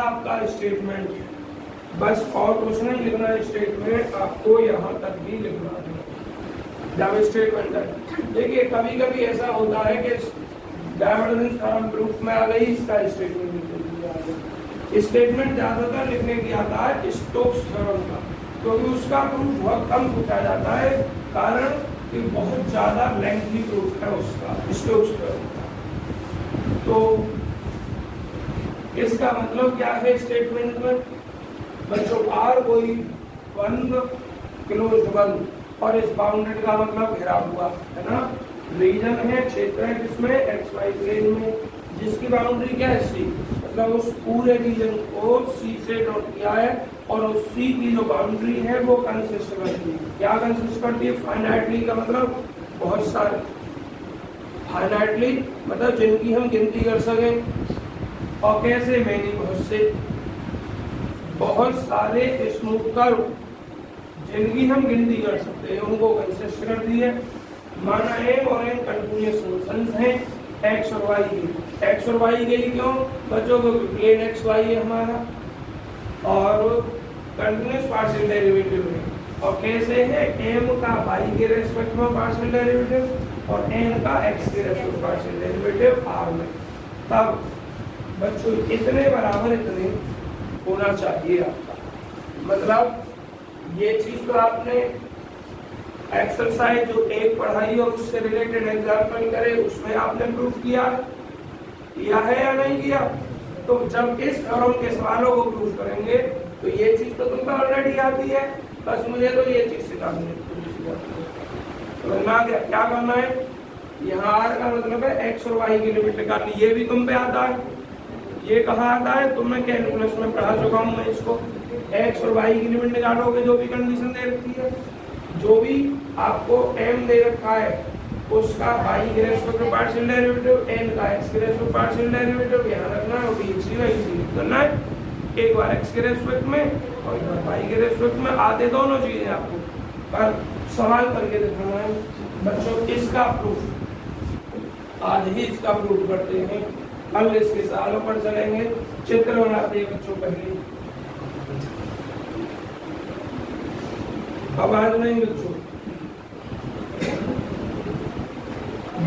आपका स्टेटमेंट, बस और कुछ नहीं लिखना है। स्टेटमेंट आपको यहाँ तक भी लिखना है जब स्टेटमेंट है। देखिए कभी कभी ऐसा होता है कि डायवर्जेंस थ्योरम प्रूफ में आ गई, इसका स्टेटमेंट लिखने के लिए आ गया। स्टेटमेंट ज्यादातर लिखने की आता है स्टोक्स थ्योरम का, क्योंकि उसका प्रूफ बहुत कम पूछा जाता है, कारण कि बहुत ज्यादा लेंथी प्रूफ है उसका स्टोक्स थ्योरम का। तो इसका मतलब क्या है स्टेटमेंट में बच्चों, आर कोई बंद क्लोज्ड बंद और इस बाउंडेड का मतलब घिरा हुआ है ना, रीजन है, क्षेत्र है किसमें, एक्स वाई प्लेन में, जिसकी बाउंड्री क्या है सी, मतलब उस पूरे रीजन को सी से डॉट किया है और उस सी की जो बाउंड्री है वो कंसिस्ट करती है, क्या कंसिस्ट करती है, फाइनाइटली का मतलब बहुत सारे, फाइनाइटली मतलब जिनकी हम गिनती कर सकें, और कैसे मैंने बहुत सारे स्मूथ कर्व जिनकी हम गिनती कर सकते हैं उनको कंसिस्ट कर दी है। माना एम और एन कंटिन्यूअस फंक्शंस हैं एक्स और वाई के। एक्स और वाई के क्यों बच्चों को, प्लेन एक्स वाई है हमारा और कंटिन्यूअस पार्शियल डेरिवेटिव है, और कैसे है, एम का वाई के रेस्पेक्ट में पार्शियल डेरिवेटिव और एन का एक्स के रेस्पेक्ट में पार्शियल डेरिवेटिव आर में। तब बच्चों इतने बराबर इतने होना चाहिए आपका, मतलब ये चीज तो आपने एक्सरसाइज जो एक पढ़ाई और उससे रिलेटेड एग्जाम्पल करे उसमें आपने प्रूफ किया है या नहीं किया। तो जब इस थ्योरम के सवालों को प्रूफ करेंगे तो ये चीज तो तुमको ऑलरेडी आती है, बस मुझे तो ये चीज सिखानी है। समझ में आ गया क्या करना है, यहाँ आर का मतलब है एक्स और वाई की लिमिट निकालनी, ये भी तुम पे आता है। ये कहाँ आता है, तुमने कैलकुलस में पढ़ा चुका हूँ मैं इसको। एक्स और वाई की लिमिट निकालोगे, जो भी कंडीशन दे रखी है, जो भी आपको एम दे रखा है उसका वाई के रेस्पेक्ट में पार्शियल डेरिवेटिव, एन का एक्स के रेस्पेक्ट में पार्शियल डेरिवेटिव यहाँ रखना है, और भी इसी करना है, एक बार एक्स के रेस्पेक्ट में और एक बार वाई के रेस्पेक्ट में। आते दोनों चीजें आपको, पर सवाल करके दिखाना है बच्चों। इसका प्रूफ आज ही इसका प्रूफ करते हैं, कल इसके सवालों पर चलेंगे। चित्र बनाते हैं बच्चों पहले, आवाज नहीं बच्चों,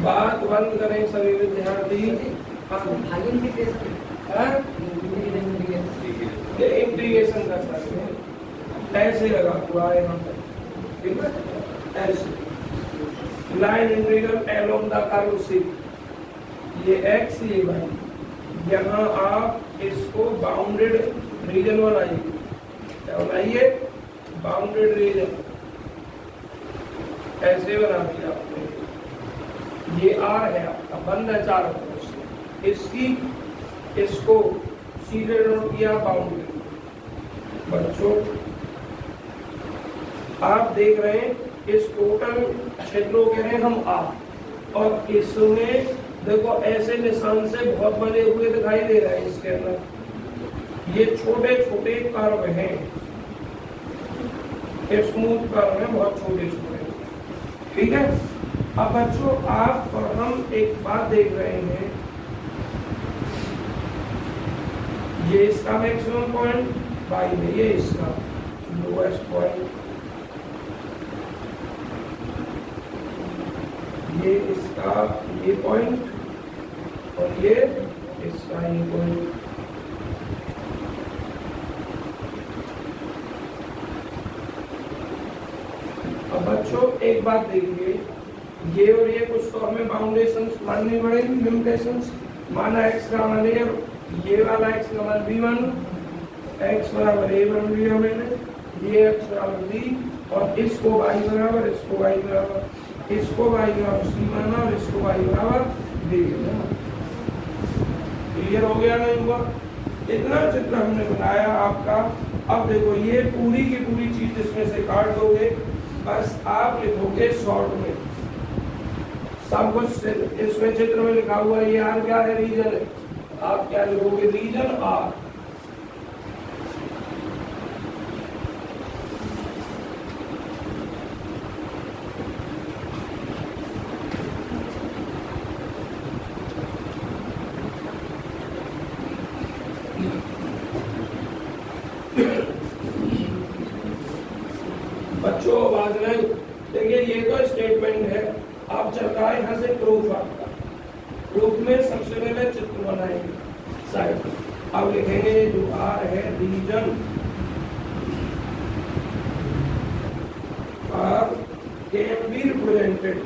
बात बंद करें सभी विद्यार्थी। इंटीग्रेशन कर सकते हैं, ऐसे लगा हुआ है यहाँ पर, ठीक है, ऐसे line integral along the curve C, ये एक्स ये वाई, यहाँ आप इसको बाउंडेड रीजन बनाइए, क्या बनाइए, बाउंडेड रीजन, ऐसे बना दिया आपने। ये आर है आपका, बंद है चारों तरफ से, इसकी इसको सीधे नोट किया बाउंड्री। बच्चों आप देख रहे हैं इस टोटल क्षेत्रों कह रहे हैं हम आर, और इसमें देखो ऐसे निशान से बहुत बने हुए दिखाई दे रहे हैं इसके अंदर, ये छोटे छोटे कर्व हैं, स्मूथ कर्व है, बहुत छोटे छोटे, ठीक है। अब बच्चों आप और हम एक बात देख रहे हैं, ये इसका मैक्सिमम पॉइंट वाई में, ये इसका लोएस्ट पॉइंट, ये इसका ये पॉइंट और ये इसका ये पॉइंट। अब बच्चों एक बात देखिए, ये और ये कुछ तो हमें बाउंडेशंस माननी पड़ेगी, लिमिटेशंस। माना एक्स का मान ये वाला एक्स का मान b1, एक्स बराबर a1 लिया मैंने, ये एक्स बराबर b, और इसको y बराबर, इसको y बराबर, इसको y बराबर c माना और इसको y बराबर d। क्लियर हो गया नहीं हुआ? इतना चित्र हमने बनाया आपका। अब देखो ये पूरी की पूरी चीज इसमें से काट दोगे, बस आप लिखोगे शॉर्ट में सब कुछ इसमें चित्र में लिखा हुआ है। ये आर क्या है, रीजन है, आप क्या लिखोगे, रीजन आर। रहा है यहाँ से प्रूफ आपका। प्रूफ में सबसे पहले चित्र बनाएंगे साइड। अब लिखेंगे जो आर है region R can be represented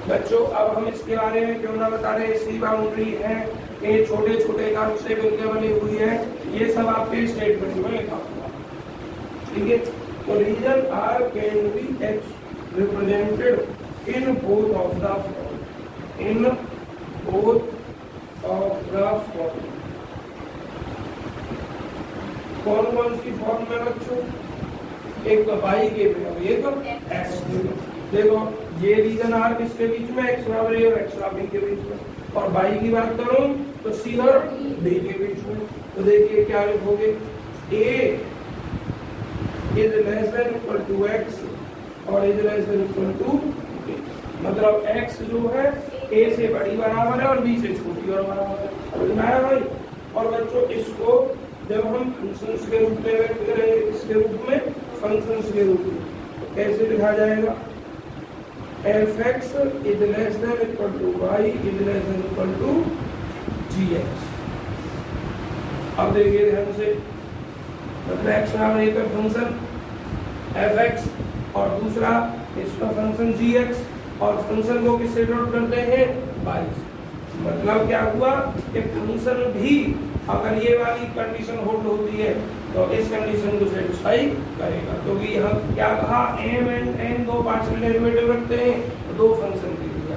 बच्चों अब हम इसके बारे में क्यों ना बता रहे, इसकी बाउंड्री है, ये छोटे छोटे काम से मिलकर बनी हुई है, ये सब आपके स्टेटमेंट में लिखा हुआ, ठीक है। तो region R can be represented in both of the form, in both of the form. कौन कौन सी फॉर्म में बच्चों? एक तो बाई के में, एक एक्स। देखो ये रीजन आर किसके बीच में, एक्स बराबर ए और एक्स बराबर बी के बीच में, और बाई की बात करूं तो सी और डी के बीच में। तो देखिए क्या लिखोगे, A is less than equal to X और is less than equal to B. मतलब एक्स जो है ए से बड़ी बराबर है और बी से छोटी और बराबर है, समझ में आया भाई। और बच्चों इसको जब हम फंक्शंस के रूप में व्यक्त करेंगे, इसके रूप में फंक्शंस के रूप में, तो कैसे लिखा जाएगा, fx is less than equal to y is less than equal to gx। अब देखिए ध्यान से, मतलब x नाम एक फंक्शन fx और दूसरा इसका फंक्शन gx, और फंक्शन को किससे डॉट करते हैं, y से। मतलब क्या हुआ कि फंक्शन भी अगर ये वाली कंडीशन होल्ड होती है तो इस कंडीशन को सेटिस्फाई करेगा। क्योंकि तो यहाँ क्या कहा, m एंड n दो पार्शियल डेरिवेटिव रखते हैं, तो दो फंक्शन के लिए।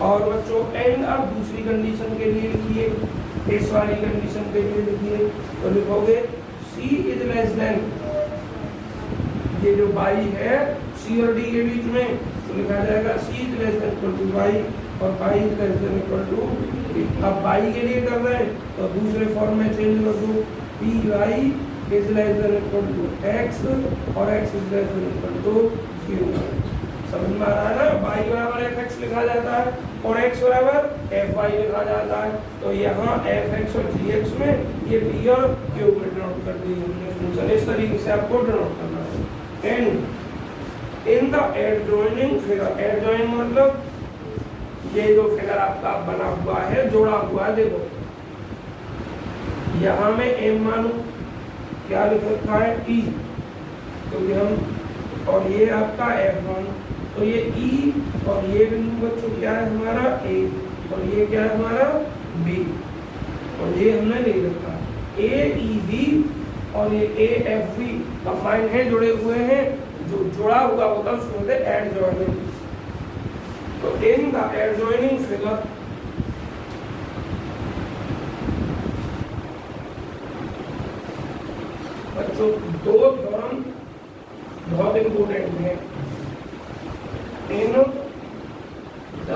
और बच्चों n अब दूसरी कंडीशन के लिए लिखिए, इस वाली कंडीशन के लिए लिखिए, तो लिखोगे c इज लेस देन, ये जो y है c और d के बीच में, तो लिखा जाएगा c is less than equal to y और y is less than equal to. अब y के लिए कर रहे हैं तो दूसरे फॉर्म में चेंज कर दो, py is less than equal to x और x is less than equal to 0। समझ में आ रहा है ना, y बराबर fx लिखा जाता है और x बराबर fy लिखा जाता है। तो यहाँ fx और gx में ये p और q में डिनोट कर दी हमने फंक्शन, इस तरीके से आपको डिनोट करना है। And in the adjoining figure, adjoin मतलब ये जो फिगर आपका बना हुआ है, जोड़ा हुआ है, देखो यहाँ में m मानू, क्या लिख रखा है e, तो ये हम, और ये आपका f मानू, तो ये e और ये बिंदु बच्चों क्या है हमारा a और ये क्या है हमारा b, और ये हमने ले रखा है a e b और ये a f b कंबाइन है, जुड़े हुए हैं, जो जुड़ा हुआ होता है उसको बोलते हैं एडजॉइनिंग। तो इन द एडजॉइनिंग फिगर बच्चों दो थ्योरम बहुत इंपोर्टेंट है। In the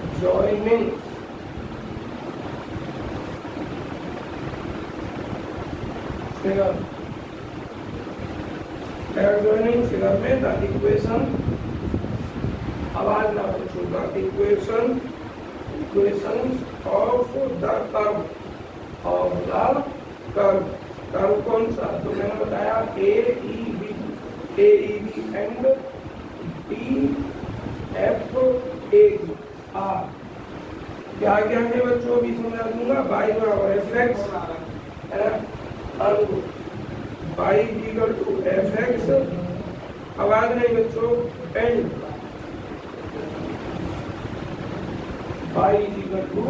adjoining figure, adjoining figure में द इक्वेशन, आवाज ना बच्चों, equations of the curve, of the curve. Curve कौन सा, तो मैंने बताया A E B and D F A R. क्या क्या है बच्चों, अभी समझा दूंगा। बाई बराबर f x, y equal to F x, आवाज नहीं बच्चों, and y is equal to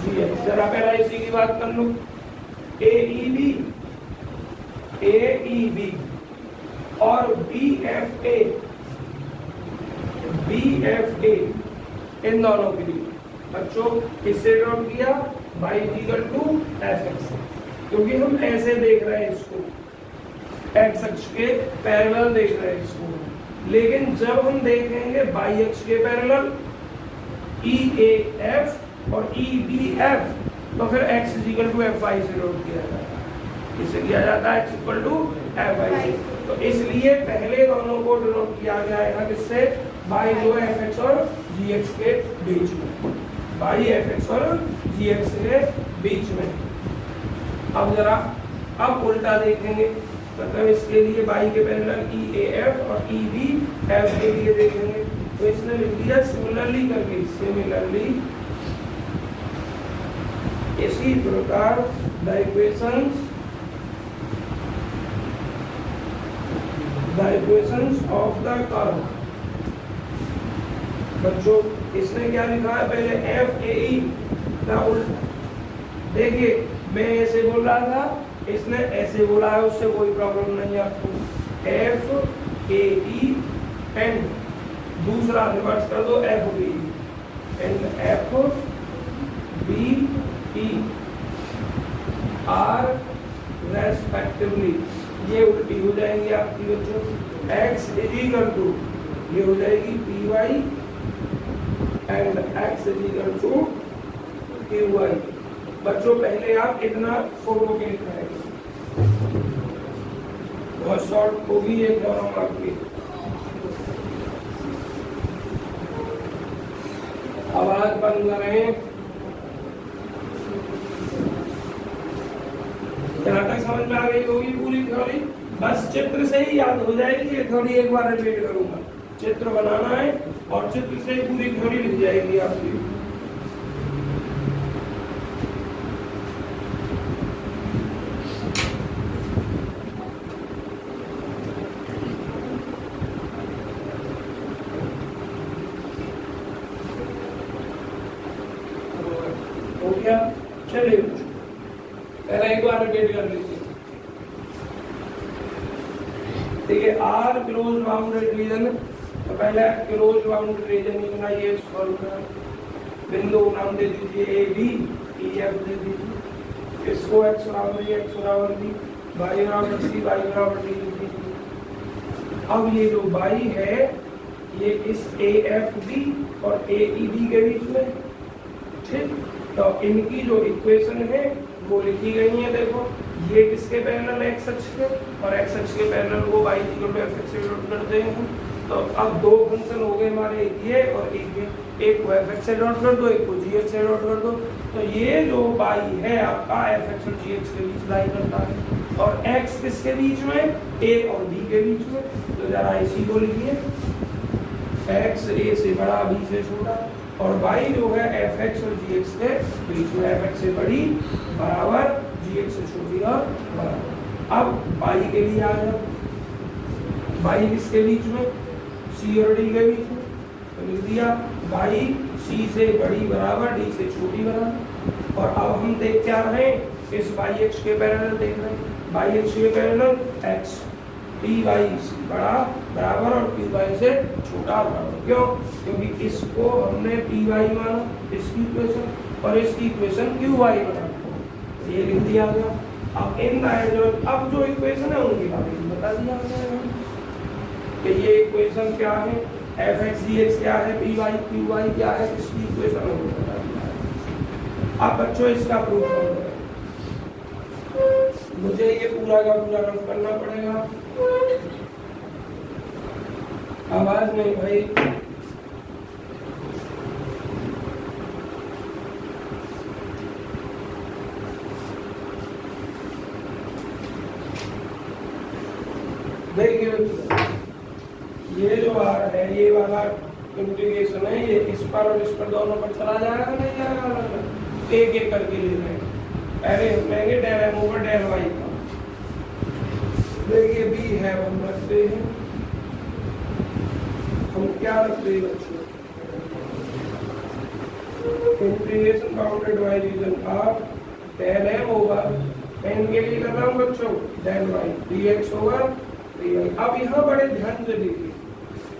gx। जरा पहला इसी की बात कर लो, AEB और BFA इन दोनों के लिए बच्चों किससे ड्रॉप किया, y is equal to fx, क्योंकि हम ऐसे देख रहे हैं इसको, x अक्ष के पैरेलल देख रहे हैं इसको। लेकिन जब हम देखेंगे y अक्ष के पैरेलल EAF और EBF, तो फिर x is equal to FY से नोट किया जाता है। किससे किया जाता है, x इक्वल टू FY से। तो इसलिए पहले दोनों को डिनोट किया गया है किससे, बाई जो है fx और gx के बीच में, बाई fx और gx के बीच में। अब जरा अब उल्टा देखेंगे, मतलब इसके लिए बाई के पैरेलल ई ए एफ और ई बी एफ के लिए देखेंगे। तो इसने लिख दिया सिमिलरली करके, सिमिलरली इसी प्रकार the equations of the curve. बच्चों इसने क्या लिखा है, पहले एफ ए ई का उल्टा। देखिए मैं ऐसे बोल रहा था, इसने ऐसे बोला है, उससे कोई प्रॉब्लम नहीं है आपको। एफ ए ई एंड दूसरा रिवर्स कर दो F B and F B E R respectively. ये उल्टी हो जाएंगी आपकी बच्चों। एक्स इज इक्वल टू, ये हो जाएगी P Y and X is equal to Q Y. बच्चों पहले आप इतना फोटो के लिखाएंगे, बहुत शॉर्ट होगी ये थ्योरम आपकी। आवाज बंद करें। यहाँ तक समझ में आ गई होगी पूरी थ्योरी। बस चित्र से ही याद हो जाएगी, ये थ्योरी एक बार रिपीट करूंगा। चित्र बनाना है और चित्र से ही पूरी थ्योरी लिख जाएगी आपकी। हो गया, चलिए पहले एक बार रिपीट कर लीजिए। ठीक है, आर क्लोज बाउंडेड रीजन, तो पहले क्लोज बाउंडेड रीजन ही बनाइए, सॉल्व करें। बिंदु नाम दे दीजिए ए बी, ई एफ दे दीजिए, इसको एक्स बराबर एक्स बराबर बी, वाई बराबर सी, वाई बराबर डी दे दीजिए। अब ये जो वाई है ये इस ए एफ बी और ए ई बी के बीच में, ठीक। तो इनकी जो इक्वेशन है वो लिखी गई है। देखो ये किसके पैरेलल एक्स अक्ष के, और एक्स अक्ष के पैरेलल वो y equal to F X से डॉट कर देंगे। तो अब दो फंक्शन हो गए हमारे, ये और एक ये, एक को एफ एक्स से डॉट कर दो, एक को जी एक्स से डॉट कर दो। तो ये जो y है आपका एफ एक्स और जी एक्स के बीच लाई करता है, और x किसके बीच में, a और b के बीच में। तो जरा इसी को लिखिए, x a से बड़ा b से छोटा, और y जो है एफ एक्स और जी एक्स के बीच में, एफ एक्स से बड़ी बराबर जी एक्स से छोटी और बराबर। अब y के लिए आ जाओ, y किसके बीच में, c और d के बीच में। तो लिख दिया y c से बड़ी बराबर d से छोटी बराबर। और अब हम देख क्या रहे हैं, इस y x के पैरेलल देख रहे हैं, y x के पैरेलल x पी वाई बड़ा बराबर और क्यू वाई से छोटा बराबर। क्यों? क्योंकि इसको हमने पी वाई माना, इसकी इक्वेशन, और इसकी इक्वेशन क्यू वाई बना, ये लिख दिया गया। अब इन अब जो इक्वेशन है उनके बारे में बता दिया गया कि ये इक्वेशन क्या है, एफ एक्स जी एक्स क्या है, पी वाई क्यू वाई क्या है, इसकी इक्वेशन है बता दिया है। अब बच्चों इसका प्रूफ करो, मुझे ये पूरा का पूरा रफ करना पड़ेगा। आवाज नहीं भाई, देखिए ये जो आर है, ये वाला इंटीग्रेशन है, ये इस पर और इस पर दोनों पर चला जाएगा, नहीं जाएगा, एक एक करके ले रहे हैं। पहले लेंगे del M over del Y का। देखिए बी है, हम रखते हैं, हम क्या रखते हैं बच्चों, integration bounded by region of del M over, N के लिए कर रहा हूँ बच्चों, del Y D X over D Y. अब यहाँ बड़े ध्यान से देखिए,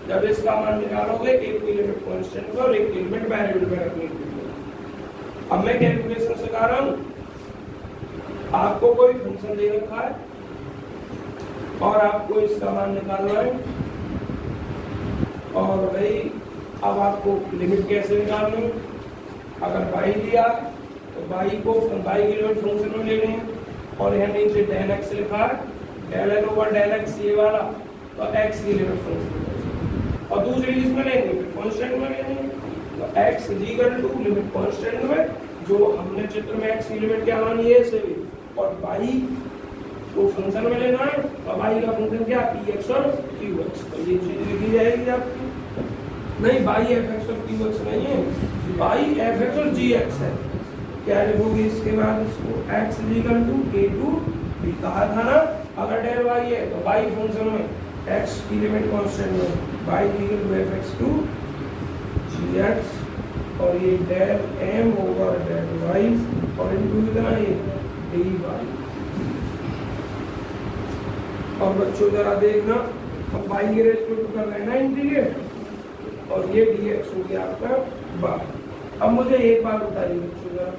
जब इसका मान निकालोगे एक की लिमिट कांस्टेंट को और एक की लिमिट वेरिएबल में रखने के लिए। अब मैं कैलकुलेशन सिखा रहा हूँ, आपको कोई फंक्शन दे रखा है और आपको इसका मान निकालना है, और भाई अब आपको लिमिट कैसे निकालनी है। अगर y दिया तो y को y की लिमिट फंक्शन में लेनी है, और यहाँ नीचे डेल x लिखा है, del n over del x ये वाला, तो x की लिमिट फंक्शन में, और दूसरी इसमें लेंगे फिर कांस्टेंट में लेनी है। तो x equal to limit constant में, जो हमने चित्र में x की लिमिट क्या मानी है, से भी और बाई को फंक्शन में लेना है, और बाई का फंक्शन क्या पी एक्स और क्यू एक्स, तो ये चीज लिखी जाएगी आपकी। नहीं, बाई एफ एक्स और क्यू एक्स नहीं है, बाई एफ एक्स और जी एक्स है। क्या लिखोगे इसके बाद इसको X equal to A to B कहा था ना, अगर डेल वाई है तो बाई फंक्शन में एक्स की लिमिट कांस्टेंट में by equal to F X to G x, और ये del M over del Y और इनटू कितना है डी वाई। और बच्चों जरा देखना, हम बाई के रेस्पेक्ट कर रहे हैं ना इंटीग्रेट, और ये dx हो गया आपका बार। अब मुझे एक बात बताइए बच्चों जरा,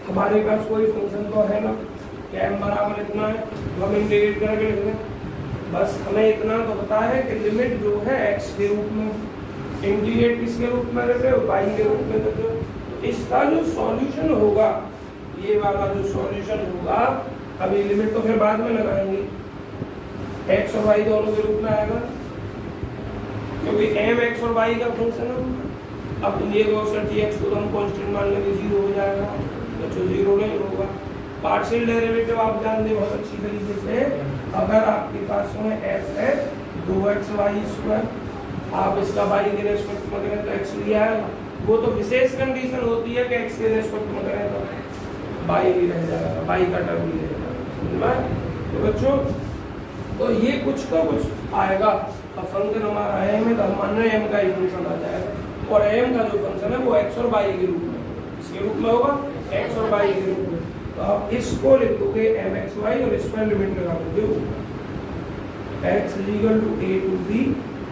हमारे पास कोई फंक्शन तो है ना, क्या m बराबर इतना है तो हम इंटीग्रेट करके लिख लें, बस हमें इतना तो पता है कि लिमिट जो है x के रूप में, इंटीग्रेट किसके रूप में लेते हो, y के रूप में लेते हो। इसका जो सॉल्यूशन होगा, ये वाला जो सॉल्यूशन होगा, अभी लिमिट तो फिर बाद में लगाएंगे, x और y दोनों के रूप में आएगा, क्योंकि m x और y का फंक्शन है। अब ये गॉस जी एक्स को हम कांस्टेंट मान लेंगे, जीरो हो जाएगा, बच्चों जीरो नहीं होगा। पार्शियल डेरिवेटिव आप जानते हो बहुत अच्छी तरीके से, अगर आपके पास में s है 2xy², आप इसका y के रेस्पेक्ट में करें तो x लिया है, वो तो विशेष कंडीशन होती है कि x के रेस्पेक्ट में करें तो y ही रह जाएगा, y का टर्म ही रह जाएगा। तो बच्चों तो ये कुछ का कुछ आएगा, अब फंक्शन हमारा m है तो हमारे m का ही फंक्शन आ जाएगा, और m का जो फंक्शन है वो x और y के रूप में, इसके रूप में होगा x और y के रूप में। तो आप इसको लिख दोगे mxy और इस पर लिमिट लगा दोगे x equal to a to b,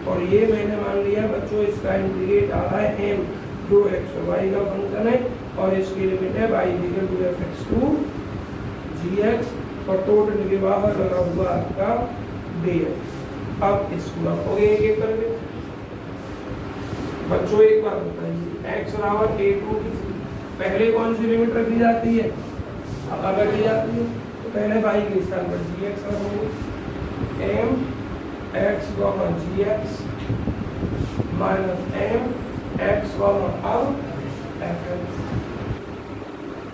और ये मैंने मान लिया बच्चों इसका इंटीग्रेट आ रहा है m, जो x और y का फंक्शन है, और इसकी लिमिट है y equal to fx to gx, और टोटल के बाहर लगा हुआ आपका dx। अब इसको रखोगे एक एक करके। बच्चों एक बात बताइए, x बराबर a टू पहले कौन सी लिमिट रखी जाती है, अब रखी जाती है तो पहले y के स्थान पर gx रखोगे, m x gx minus m x अब fx।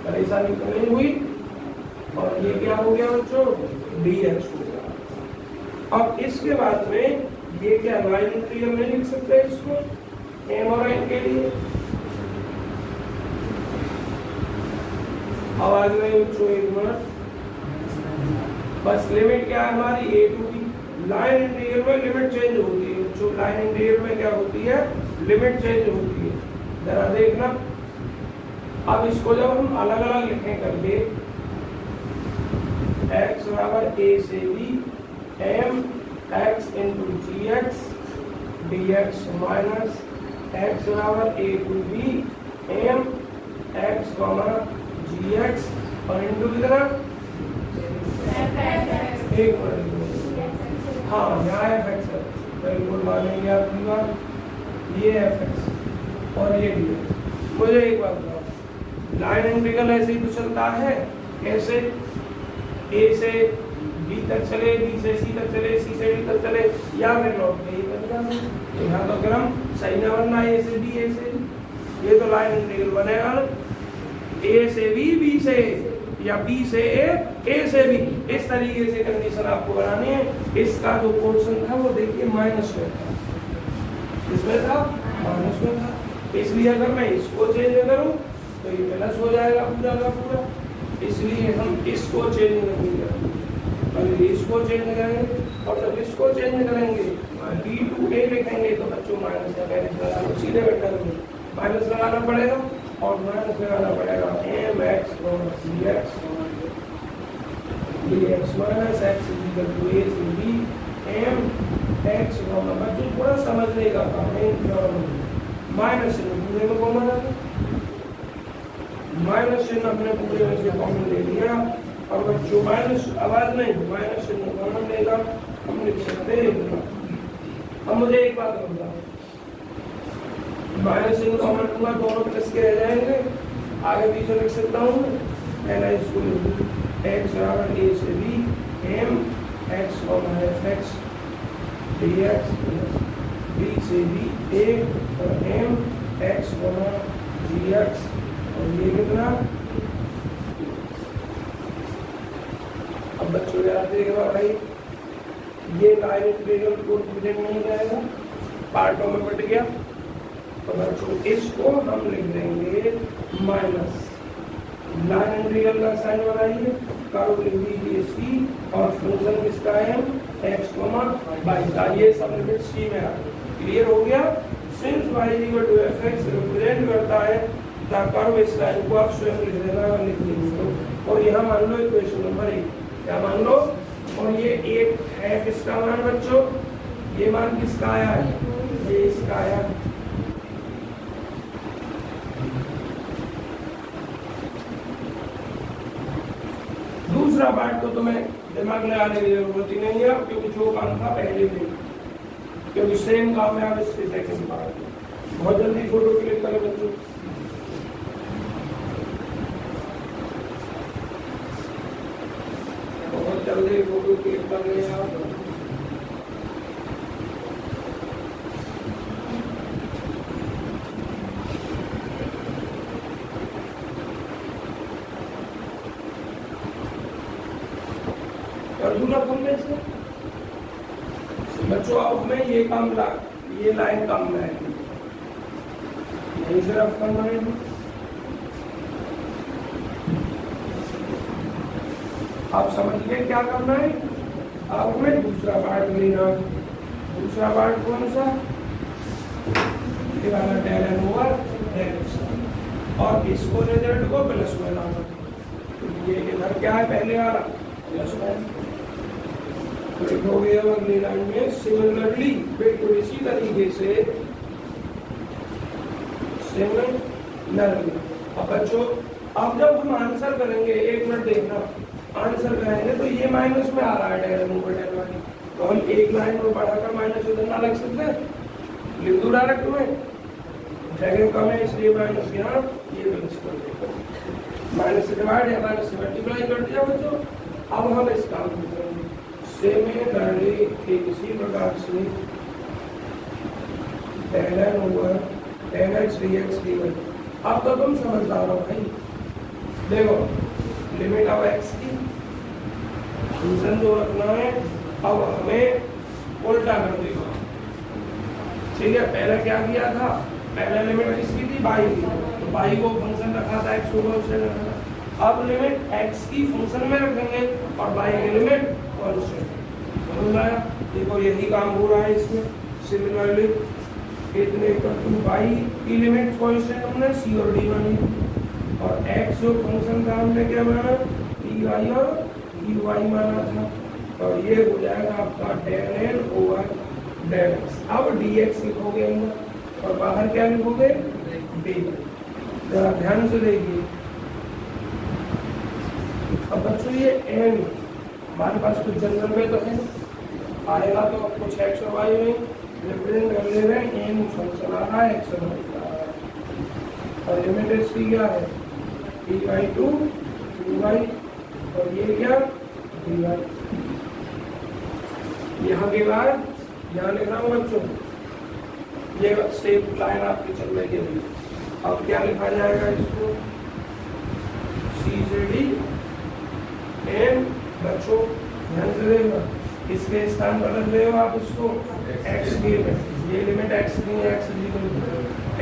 परेशानी तो नहीं हुई, और ये क्या हो गया बच्चों dx हो गया। अब इसके बाद में ये क्या लाइन इंटीग्रल में लिख सकते हैं इसको m और n के लिए, आवाज नहीं बच्चों एक मिनट, बस लिमिट क्या है हमारी a to b, line integral में लिमिट चेंज होती है बच्चों, लाइन इंटीग्रल में क्या होती है लिमिट चेंज होती है, जरा देखना। अब इसको जब हम अलग अलग लिखें करके, x बराबर a से b m x into g x D x minus x बराबर a to b m x g x और इंटू कितना एक मिनट, हाँ यहाँ एफ एक्स है, बिल्कुल मानेंगे आपकी बात, ये एफ एक्स और ये डी एक्स। मुझे एक बात बताओ, लाइन इंटीग्रल ऐसे ही तो चलता है, कैसे ए से बी तक चले, बी से सी तक चले, सी से डी तक चले, या फिर लौट के यहाँ तो क्रम सही ना बनना, ए से डी, ए से डी, ये तो लाइन इंटीग्रल बनेगा ना, ए से बी, बी से ए, या बी से ए से बी, इस तरीके से कंडीशन आपको बनानी है। इसका जो पोर्शन था वो देखिए माइनस में था, इसमें था माइनस में था, इसलिए अगर मैं इसको चेंज करूं तो ये प्लस हो जाएगा पूरा का पूरा, इसलिए हम इसको चेंज नहीं करेंगे, पहले इसको चेंज करेंगे, और जब इसको चेंज करेंगे बी टू ए लिखेंगे तो बच्चों माइनस का पहले सीधे वेक्टर में माइनस लगाना पड़ेगा, और माइनस लगाना पड़ेगा m x c x D x minus x equal to a से बी एम एक्स, बच्चों थोड़ा समझने का काम है, माइनस पूरे में कॉमन है, माइनस चिन्ह अपने पूरे में से कॉमन ले लिया, और बच्चों माइनस आवाज नहीं, माइनस चिन्ह कॉमन लेगा, हम लिख सकते हैं। अब मुझे एक बात बताओ, माइनस चिन्ह कॉमन लूंगा, दोनों प्लस के रह जाएंगे, आगे पीछे लिख सकता हूँ पहला इसको एक्स बराबर ए से B M X F X D X B से बी ए और एम एक्स जी एक्स, और ये कितना तो जरा देखो भाई, ये लाइन इंटीग्रल कोएफिशिएंट नहीं जाएगा, पार्टों में बट गया। तो बच्चों इसको हम लिख देंगे माइनस, लाइन इंटीग्रल का साइन बनाइए, कर्व लिख दीजिए सी और फंक्शन किसका है x, y। ये सब लिमिट सी में आ गई। क्लियर हो गया। सिंस y = fx रिप्रेजेंट करता है द कर्व, इस लाइन को आप स्वयं लिख देना, लिख लीजिए। और यहाँ मान लो इक्वेशन नंबर 1, क्या मान लो, और ये 1 है किसका मान बच्चों, ये मान किसका आया है, ये इसका आया। दूसरा पार्ट तो तुम्हें दिमाग लगाने की जरूरत ही नहीं है, क्योंकि जो काम था पहले में, क्योंकि सेम काम है। अब इसके सेकंड पार्ट बहुत जल्दी फोटो क्लिक करें बच्चों। बहुत जल्दी फोटो क्लिक कर रहे हैं आप। बच्चों अब मैं ये काम ये लाइन काम में आएगी, यही सिर्फ करना है। आप समझिए क्या करना है। अब मैं दूसरा पार्ट लेना, दूसरा पार्ट कौन सा, ये वाला टैन ओवर x, और इसको रिजल्ट को प्लस में लाना। तो ये इधर क्या है, पहले वाला प्लस में हो गया। अगली लाइन में सिमिलरली, बिल्कुल इसी तरीके से सिमिलरली। अब बच्चों अब जब हम आंसर करेंगे, 1 मिनट देखना, आंसर करेंगे तो ये माइनस में आ रहा है टैन ओवर टैन वाली, तो हम एक लाइन में बढ़ाकर माइनस उधर ना लग सकते, लिख दो डायरेक्ट में, जगह कम है इसलिए माइनस यहाँ ये प्लस कर देगा, माइनस से डिवाइड या माइनस से मल्टीप्लाई कर दिया बच्चों। अब हम इस काम को करेंगे सिमिलरली, इसी प्रकार से tan over tan x dx dy। अब तो तुम समझदार हो भाई, देखो लिमिट ऑफ x की फंक्शन जो रखना है, अब हमें उल्टा कर देगा। ठीक है, पहले क्या किया था, पहले लिमिट किसकी थी, y की, तो y को फंक्शन रखा था x को उसने रखा। अब लिमिट x की फंक्शन में रखेंगे और y की लिमिट कांस्टेंट। समझ आया, देखो यही काम हो रहा है इसमें। सिमिलरली इतने y की लिमिट कांस्टेंट हमने c और d मानी, और x जो फंक्शन था हमने क्या माना, dy और dy माना था, और ये हो जाएगा आपका tan n over tan x। अब dx लिखोगे अंदर और बाहर क्या लिखोगे, d। जरा ध्यान से देखिए। अब बच्चों ये n हमारे पास कुछ जनरल में तो है, आएगा तो अब कुछ x और y में रिप्रेजेंट कर ले रहे हैं, n फंक्शन आ रहा है, x और y आ रहा है, और लिमिट इसकी क्या है, d/2 dy, और ये क्या dy। यहाँ के बाद यहाँ लिख रहा हूँ बच्चों, ये सेम लाइन आपके चलने के लिए। अब क्या लिखा जाएगा इसको, c से d n, बच्चों ध्यान से देखना, इसके स्थान पर रख रहे हो आप इसको x के, ये लिमिट x नहीं है, x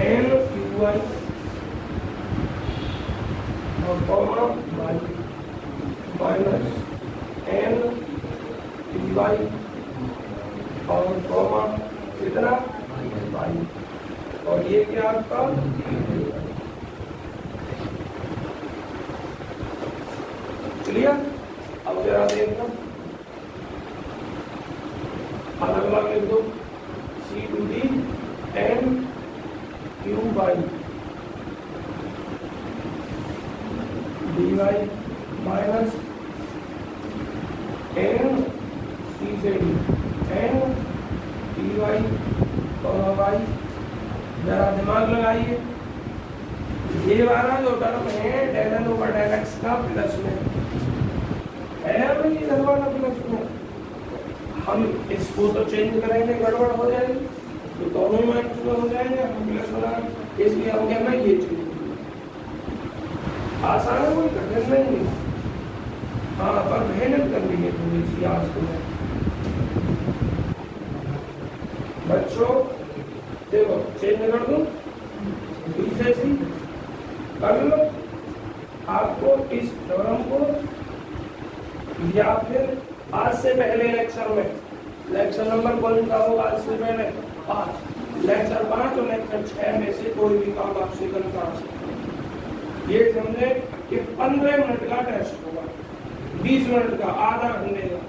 n qy और comma y minus n dy और कॉमा कितना y, और ये क्या आपका क्लियर। अब जरा देखना, अलग अलग लिख दो, c to d n q y dy minus n c से d n dy और y। जरा दिमाग लगाइए, ये वाला जो टर्म है tan n over tan x का प्लस में है, भाई इधर वाला प्लस में, हम इसको तो चेंज करेंगे गड़बड़ हो जाएगी, तो दोनों ही माइनस में हो जाएंगे, हम प्लस बना, इसलिए हम कहना ये चीज आसान है, कोई कठिन नहीं है। हाँ, पर मेहनत करनी है थोड़ी सी आज को। बच्चों देखो, चेंज कर दूं सी कर लो। आपको इस थ्योरम को या फिर आज से पहले लेक्चर में, लेक्चर नंबर कौन सा होगा आज से पहले? 5। लेक्चर 5 और लेक्चर 6 में से कोई भी काम आपसे कल कर सकते। ये समझे कि 15 मिनट का टेस्ट होगा, 20 मिनट का, आधा घंटे का।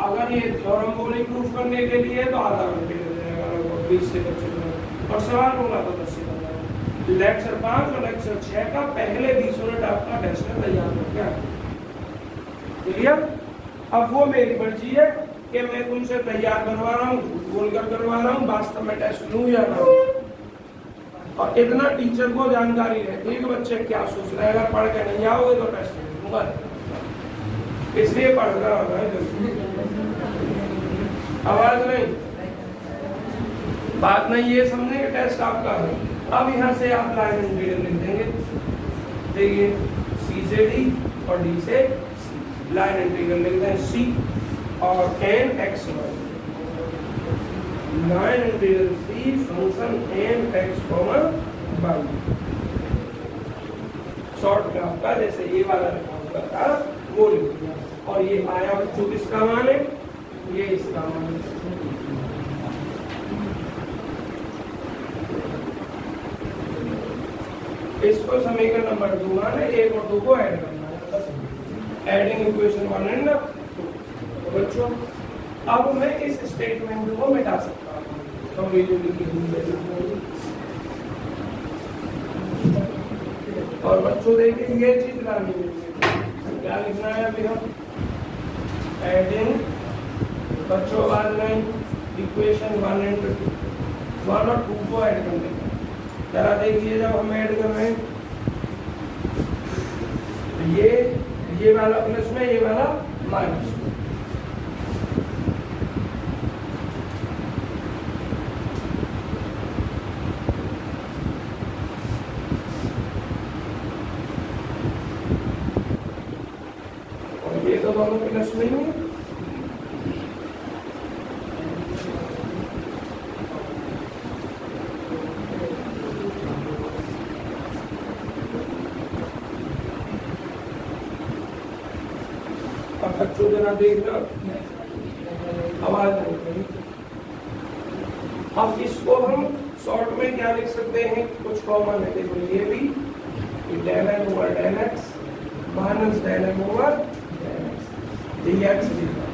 अगर ये थ्योरम को प्रूफ करने के लिए तो आधा घंटे लग जाएगा, 20 से 25 मिनट, और सवाल होगा तो 10 से 15। लेक्चर 5 और लेक्चर 6 का पहले 20 मिनट आपका टेस्ट में तैयार हो गया। क्लियर? अब वो मेरी मर्जी है कि मैं तुमसे तैयार करवा रहा हूँ, बोलकर करवा रहा हूँ, वास्तव में टेस्ट लूँ या ना। और इतना टीचर को जानकारी रहती है कि बच्चे क्या सोच रहे हैं। अगर पढ़ के नहीं आओगे तो टेस्ट नहीं दूंगा, इसलिए पढ़ रहा है। आवाज नहीं, बात नहीं, ये समझे कि टेस्ट आपका है। अब यहाँ से आप लाइन इंटीग्रल लिख देंगे। देखिए, सी से डी और डी से सी, लाइन इंटीग्रल लिख दें सी और n x y. Line integral C function n x y. Short में आपका जैसे ये वाला लिखा हुआ था वो लिख दिया। और ये आया बच्चों किसका मान है? ये इसका मान है। इसको समीकरण नंबर 2 मान है, 1 और 2 को ऐड करना है। Adding equation 1 and 2। बच्चों अब मैं इस स्टेटमेंट को मिटा सकता हूँ, तो ये जो लिखी हुई है। और बच्चों देखिए, ये चीज लानी है। क्या लिखना है अभी हम? एडिंग, बच्चों बाद में इक्वेशन 1 एंड 2, 1 और 2 को ऐड कर देंगे। जरा देखिए, जब हम ऐड कर रहे हैं ये वाला प्लस में, ये वाला माइनस में। और ये तो दोनों प्लस में ही है। बच्चों जरा देखना, आवाज नहीं। अब इसको हम शॉर्ट में क्या लिख सकते हैं? कुछ कॉमन है, देखो ये भी del N over del x minus del N over del X DX लिखा।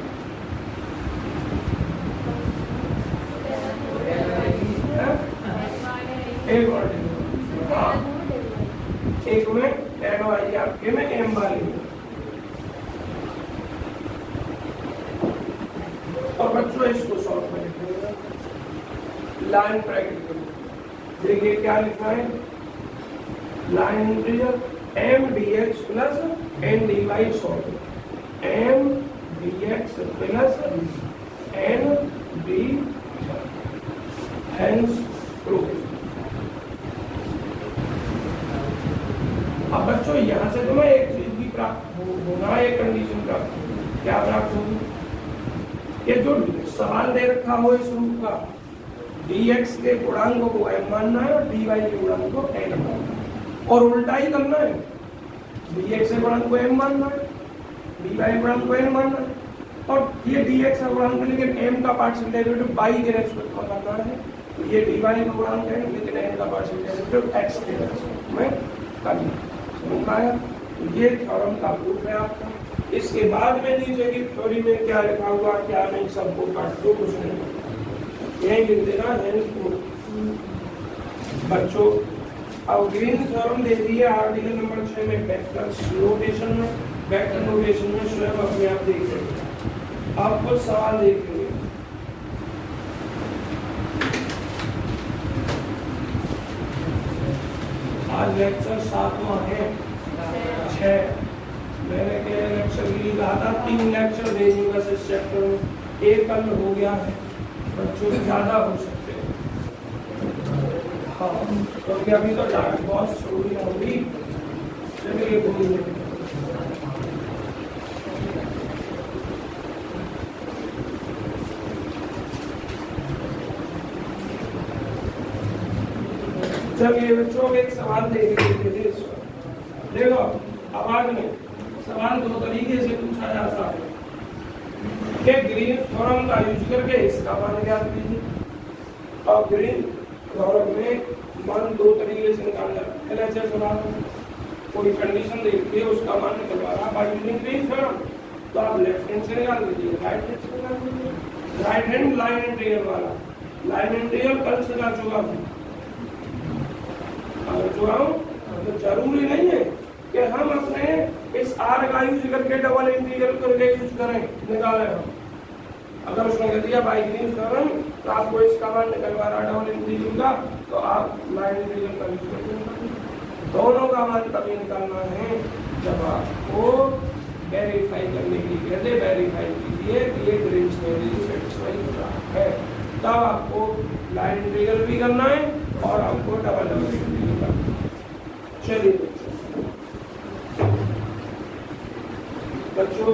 एक और हाँ, एक में डेल वाई आपके में एम वाली। और बच्चों इसको शॉर्ट में लिखेंगे, लाइन ब्रैकेट करो। देखिए क्या लिखना है? Line integral M D x plus N D Y short, M D x plus N D hence proof. अब बच्चों यहाँ से तुम्हें एक चीज भी प्राप्त होना, एक कंडीशन प्राप्त होगी। क्या प्राप्त होगी? ये जो सवाल दे रखा हो इस रूप का, dx के गुणांक को m मानना है और dy के गुणांक को n मानना है, और उल्टा ही करना है। dx के गुणांक को m मानना है, dy के गुणांक को n मानना है। और ये dx का गुणांक है, लेकिन m का पार्शियल डेरिवेटिव y के रेस्पेक्ट में करना है। तो ये dy का गुणांक है, लेकिन n का पार्शियल डेरिवेटिव x के रेस्पेक्ट में करना है। समझ में आया? ये थ्योरम का प्रूफ है आपका। इसके बाद में नीचे की थ्योरी में क्या लिखा हुआ क्या नहीं, सबको काट दो, कुछ नहीं, यही लिख देना है। बच्चों अब ग्रीन थ्योरम दे दिए आर्टिकल नंबर 6 में वेक्टर नोटेशन में, वेक्टर नोटेशन में स्वयं अपने आप देख लेंगे। आप कुछ सवाल देखेंगे। आज लेक्चर 7वां है, 6 मैंने क्या लेक्चर के लिए कहा था 3 लेक्चर देंगे बस इस चैप्टर में। एक कल हो गया है, बच्चों ज़्यादा हो सकते हैं। हाँ, क्योंकि अभी तो डाक बहुत जरूरी होगी। चलिए चलिए बच्चों एक सवाल देखेंगे। देखो आवाज में सवाल दो तरीके से पूछा जाता है कि ग्रीन थ्योरम का यूज करके इसका मान ज्ञात कीजिए। और ग्रीन थ्योरम में मान दो तरीके से निकालना है। LHS बना कोई कंडीशन दे के उसका मान निकलवा रहा बाय यूजिंग ग्रीन थ्योरम, तो आप लेफ्ट हैंड से निकाल दीजिए, राइट हैंड से निकाल दीजिए। राइट हैंड लाइन इंटीग्रल वाला, लाइन इंटीग्रल कल से जा चुका हूँ, अगर चुका हूँ तो जरूरी नहीं है कि हम अपने इस आर का यूज करके डबल इंटीग्रल करके यूज करें निकाले हम। अगर उसने कह दिया बाय ग्रीन थ्योरम तो आपको इसका मान निकलवा रहा डबल इंटीग्रल का, तो आप लाइन इंटीग्रल का यूज करके दोनों का मान तभी निकालना है जब आपको वेरीफाई करने के लिए कहते वेरीफाई कीजिए कि ये ग्रीन्स थ्योरम सेटिस्फाई हो रहा है, तब आपको लाइन इंटीग्रल भी करना है और आपको डबल इंटीग्रल करना है। चलिए बच्चों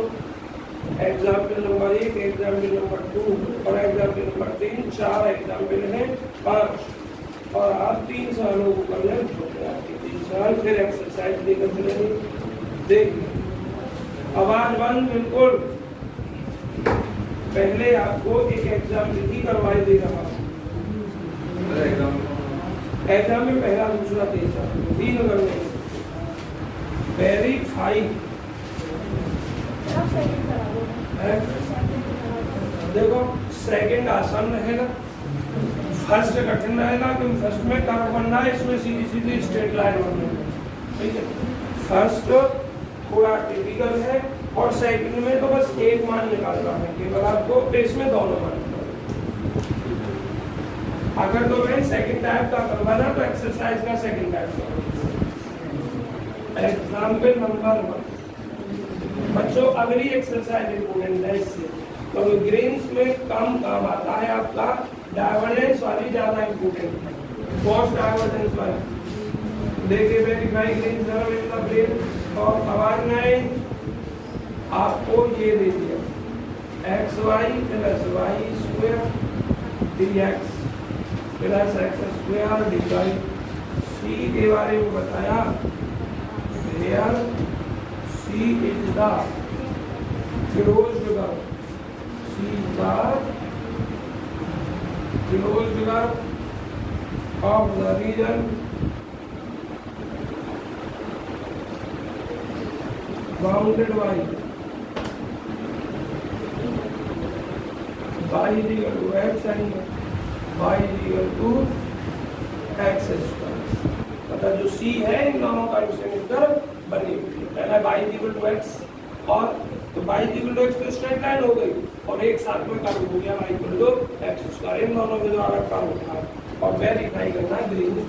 एग्जाम्पल नंबर 1, एग्जाम्पल नंबर 2 और एग्जाम्पल नंबर 3, 4 एग्जाम्पल हैं 5, और आप 3 सालों को कर लें, 3 साल फिर एक्सरसाइज देकर चलेंगे। देखिए आवाज बंद बिल्कुल। पहले आपको एक एग्जाम्पल ही करवाई दे रहा हूँ। एग्जाम में पहला दूसरा तीसरा 3 करने वेरीफाई। देखो सेकंड आसान रहेगा, फर्स्ट कठिन रहेगा क्योंकि फर्स्ट में कर्व बनना है, इसमें सीधी सीधी स्ट्रेट लाइन बननी है, ठीक है। फर्स्ट थोड़ा टिपिकल है और सेकंड में तो बस एक मान निकालना है केवल आपको, इसमें दोनों मान निकालना। अगर तो मैं सेकंड टाइप का करवाना तो एक्सरसाइज का सेकंड टाइप का। एग्जाम्पल नंबर 1 बच्चों अगली एक्सरसाइज इंपोर्टेंट है इससे, तो ग्रीन्स में कम काम आता है आपका, डाइवर्जेंस वाली ज्यादा इंपोर्टेंट है, क्रॉस डाइवर्जेंस वाली। देखिए verify Green theorem in the plane, और आवाज में आए आपको ये दे दिया xy + y square dx + x square dy। c के बारे में बताया, here C is the closed curve, C is the closed curve of the region bounded by y is equal to x and y is equal to x square। मतलब जो C है इन दोनों का मिलकर बनी हुई है। पहला y is equal to x, और तो y is equal to x तो स्ट्रेट लाइन हो गई और एक साथ में कर्व हो गया y equal to x square, इन दोनों के द्वारा कर्व उठा और वेरीफाई करना ग्रीन्स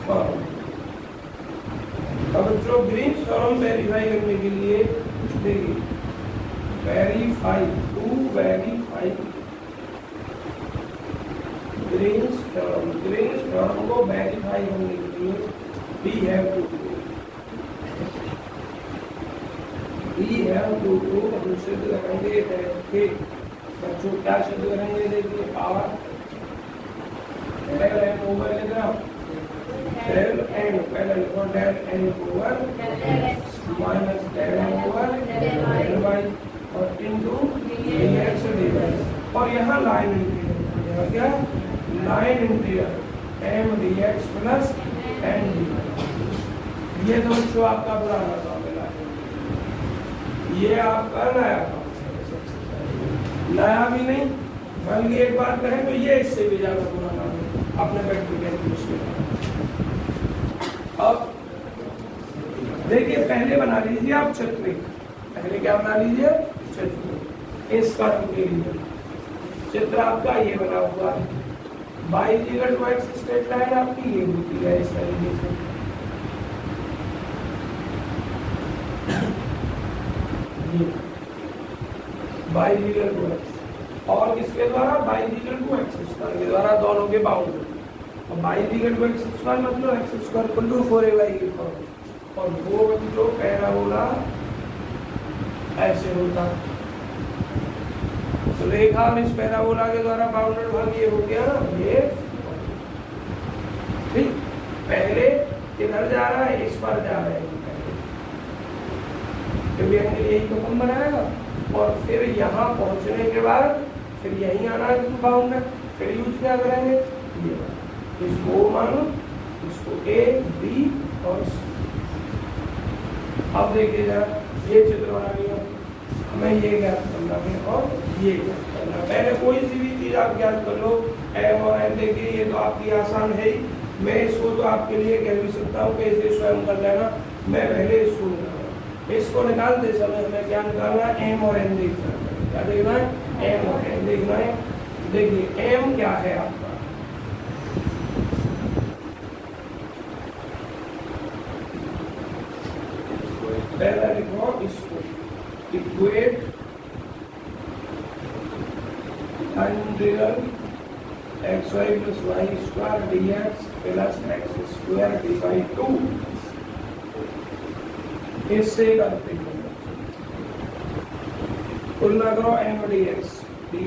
थ्योरम। अब जो ग्रीन्स थ्योरम वेरीफाई करने के लिए देखिए verify to verify Green's theorem को वेरीफाई करने के लिए we have to do हम सिद्ध करेंगे कि बच्चों क्या सिद्ध करेंगे। देखिए power del N over del N, पहले लिखो del N over minus del N over del Y और इनटू dx dy, और यहाँ लाइन इंटीग्रल, यहाँ क्या line integral m dx plus n dy। ये तो बच्चों आपका पुराना फॉर्मूला है, ये आपका नया फॉर्मूला, नया भी नहीं बल्कि एक बात कहें तो ये इससे भी ज्यादा पुराना है अपने प्रैक्टिकल मुश्किल। अब देखिए पहले बना लीजिए आप चित्र, पहले क्या बना लीजिए चित्र। इस कर्व के लिए चित्र आपका ये बना हुआ है, y equal to x straight line आपकी ये होती है इस तरीके से, y इक्वल टू x और किसके द्वारा y equal to x square के द्वारा, दोनों के बाउंड। अब y equal to x square मतलब x square equal to 4ay की फॉर्म, और वो जो पैराबोला ऐसे होता तो रेखा में इस पैराबोला के द्वारा बाउंडेड भाग ये हो गया ना, ये ठीक। पहले किधर जा रहा है, इस पर जा रहा है, क्योंकि यही तो कम बनाएगा। और फिर यहाँ पहुंचने के बाद फिर यहीं आना है बाउंड, फिर यूज क्या करेंगे, ये इसको मानो, इसको ए बी और सी। अब देखिए जरा ये चित्र बना लिया, हमें ये ज्ञात करना है और ये ज्ञात करना है। पहले कोई सी भी चीज आप ज्ञात कर लो, एम और एन, देखिए ये तो आपकी आसान है ही। मैं इसको तो आपके लिए कह भी सकता हूँ कि इसे स्वयं कर लेना, मैं पहले इसको निकालूंगा। इसको निकालते समय हमें क्या निकालना है, एम और एन देखना है। क्या देखना है, एम और एन देखना है। देखिए एम क्या है आपका, पहला लिखो इसको, equate integral X Y plus Y square D x plus X square divide 2, इससे करते हैं तुलना करो एम डी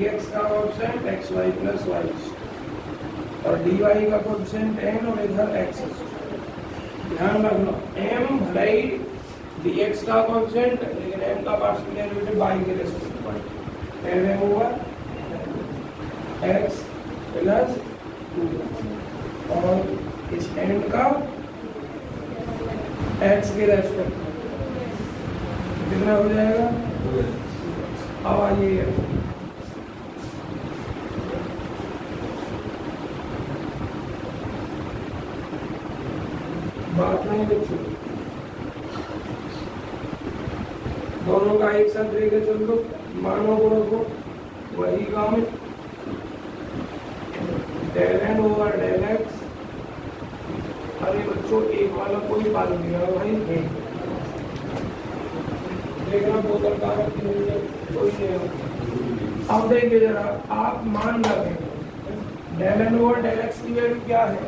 एक्स का coefficient X Y plus Y और डी वाई का कोएफिशिएंट एन और इधर एक्स। ध्यान रखना एम भलाई dx का कोएफिशिएंट, लेकिन m का पार्शियल डेरिवेटिव y के रेस्पेक्ट में पहले होगा x प्लस 2 और इस n का x के रेस्पेक्ट में कितना हो जाएगा। अब आइए बात नहीं बच्चों, दोनों का एक साथ लेके चल दो, मानो गुणों को वही काम, del N over del X. अरे बच्चों एक वाला कोई बात नहीं है भाई, देखना बोतल का कोई नहीं है। अब देखिए जरा, आप मान रहे del N over del X की वैल्यू क्या है,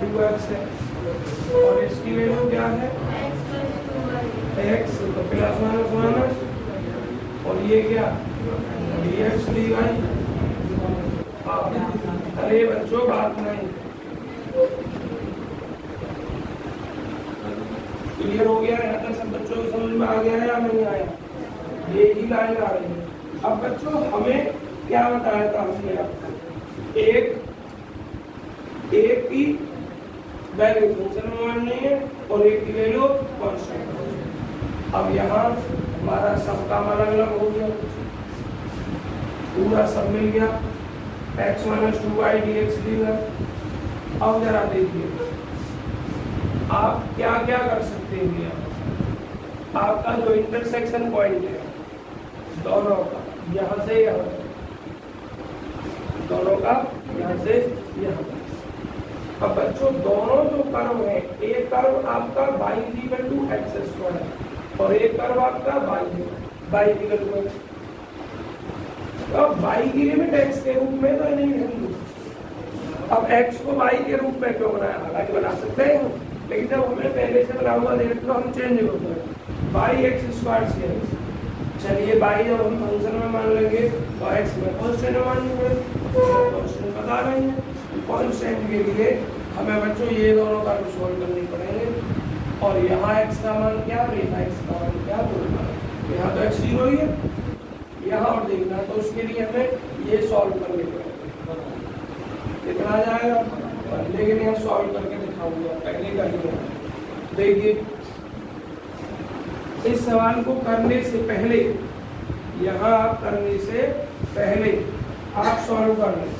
2x है, और इसकी वैल्यू क्या है x, तो प्लस माइनस माइनस, और ये क्या dx dy। अरे बच्चों बात नहीं, क्लियर हो गया यहाँ तक सब बच्चों को समझ में आ गया है या नहीं आया, ये ही लाइन आ रही है। अब बच्चों हमें क्या बताया था हमने आपको, एक की वैल्यू फंक्शन में माननी है और एक की वैल्यू कांस्टेंट। अब यहाँ हमारा सब काम अलग अलग हो गया, पूरा सब मिल गया, x minus 2y dx dy। अब जरा देखिए आप क्या क्या कर सकते हैं, आपका जो इंटरसेक्शन पॉइंट है दोनों का, यहाँ से यहाँ, दोनों का यहाँ से यहाँ। अब बच्चों दोनों जो कर्व है, एक कर्व आपका y equal to x square और एक कर्व आपका y इक्वल टू x। अब y की लिमिट x के रूप में तो नहीं है, अब x को y के रूप में क्यों बनाया, हालांकि बना सकते हैं, लेकिन जब हमें पहले से बना हुआ देख तो हम चेंज होता है y एक्स स्क्वायर से x। चलिए y जब हम फंक्शन में मान लेंगे तो x में कांस्टेंट मान लेंगे, कांस्टेंट बता रहे हैं। कांस्टेंट के लिए हमें बच्चों ये दोनों का सॉल्व करनी पड़ेंगे, और यहाँ x का मान क्या और यहाँ x का मान क्या, यहाँ तो x 0 ही है यहाँ, और देखना तो उसके लिए हमें ये सॉल्व करने पड़ेगा, कितना आ जाएगा, लेकिन यहाँ सॉल्व करके दिखाऊंगा, पहले का ही। देखिए इस सवाल को करने से पहले, यहाँ आप करने से पहले आप सॉल्व कर लें।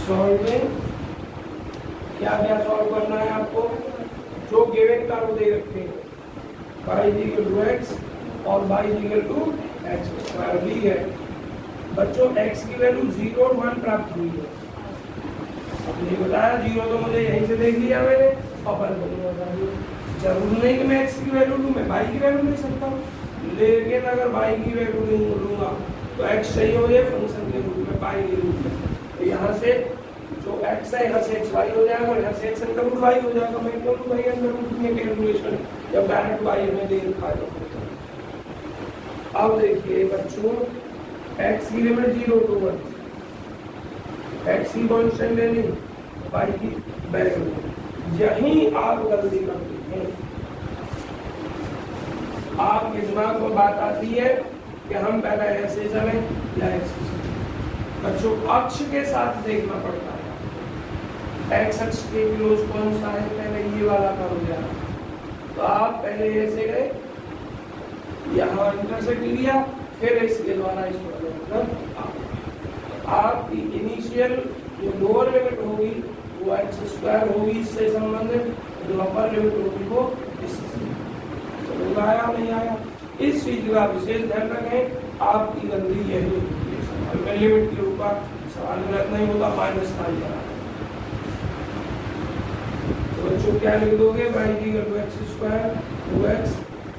सॉल्विंग क्या क्या सॉल्व करना है आपको, जो गिवन कर्व दे रखे हैं y इक्वल टू x और y equal to x square दी है। बच्चों x की वैल्यू 0 और 1 प्राप्त हुई है, आपने बताया 0 तो मुझे यहीं से देख लिया मैंने, और 1 बता दिया। जरूर नहीं कि मैं x की वैल्यू लूँ, मैं y की वैल्यू ले सकता हूँ, लेकिन अगर y की वैल्यू लूँगा तो x सही हो जाए फंक्शन के रूप में, y के रूप में, तो यहाँ से जो x है यहाँ से xy हो जाएगा और यहाँ से x अंडर रूट y हो जाएगा। मैं क्यों y अंडर रूट में कैलकुलेशन जब डायरेक्ट y हमें दे रखा है। अब देखिए बच्चों एक्स की लिमिट 0 to 1, एक्स की कांस्टेंट लेनी, वाई की वेरिएबल। यहीं आप गलती करते हैं। आपके दिमाग में बात आती है कि हम पहले ऐसे चलें या ऐसे चलें। बच्चों अक्ष के साथ देखना पड़ता है। एक्स अक्ष के क्लोज कौन सा है, पहले ये वाला का हो गया। तो आप पहले ऐसे गए, यहाँ इंटरसेक्ट लिया, फिर इसके द्वारा इस आपकी इनिशियल जो लोअर लिमिट होगी वो एक्स स्क्वायर होगी इससे संबंधित, जो अपर लिमिट होगी वो इससे। समझ में आया नहीं आया? इस चीज का विशेष ध्यान रखें। आपकी गलती यही लिमिट के ऊपर सवाल गलत नहीं होगा, माइनस का ही आना। तो बच्चों क्या लिख दोगे, वाई की equal to x square 2x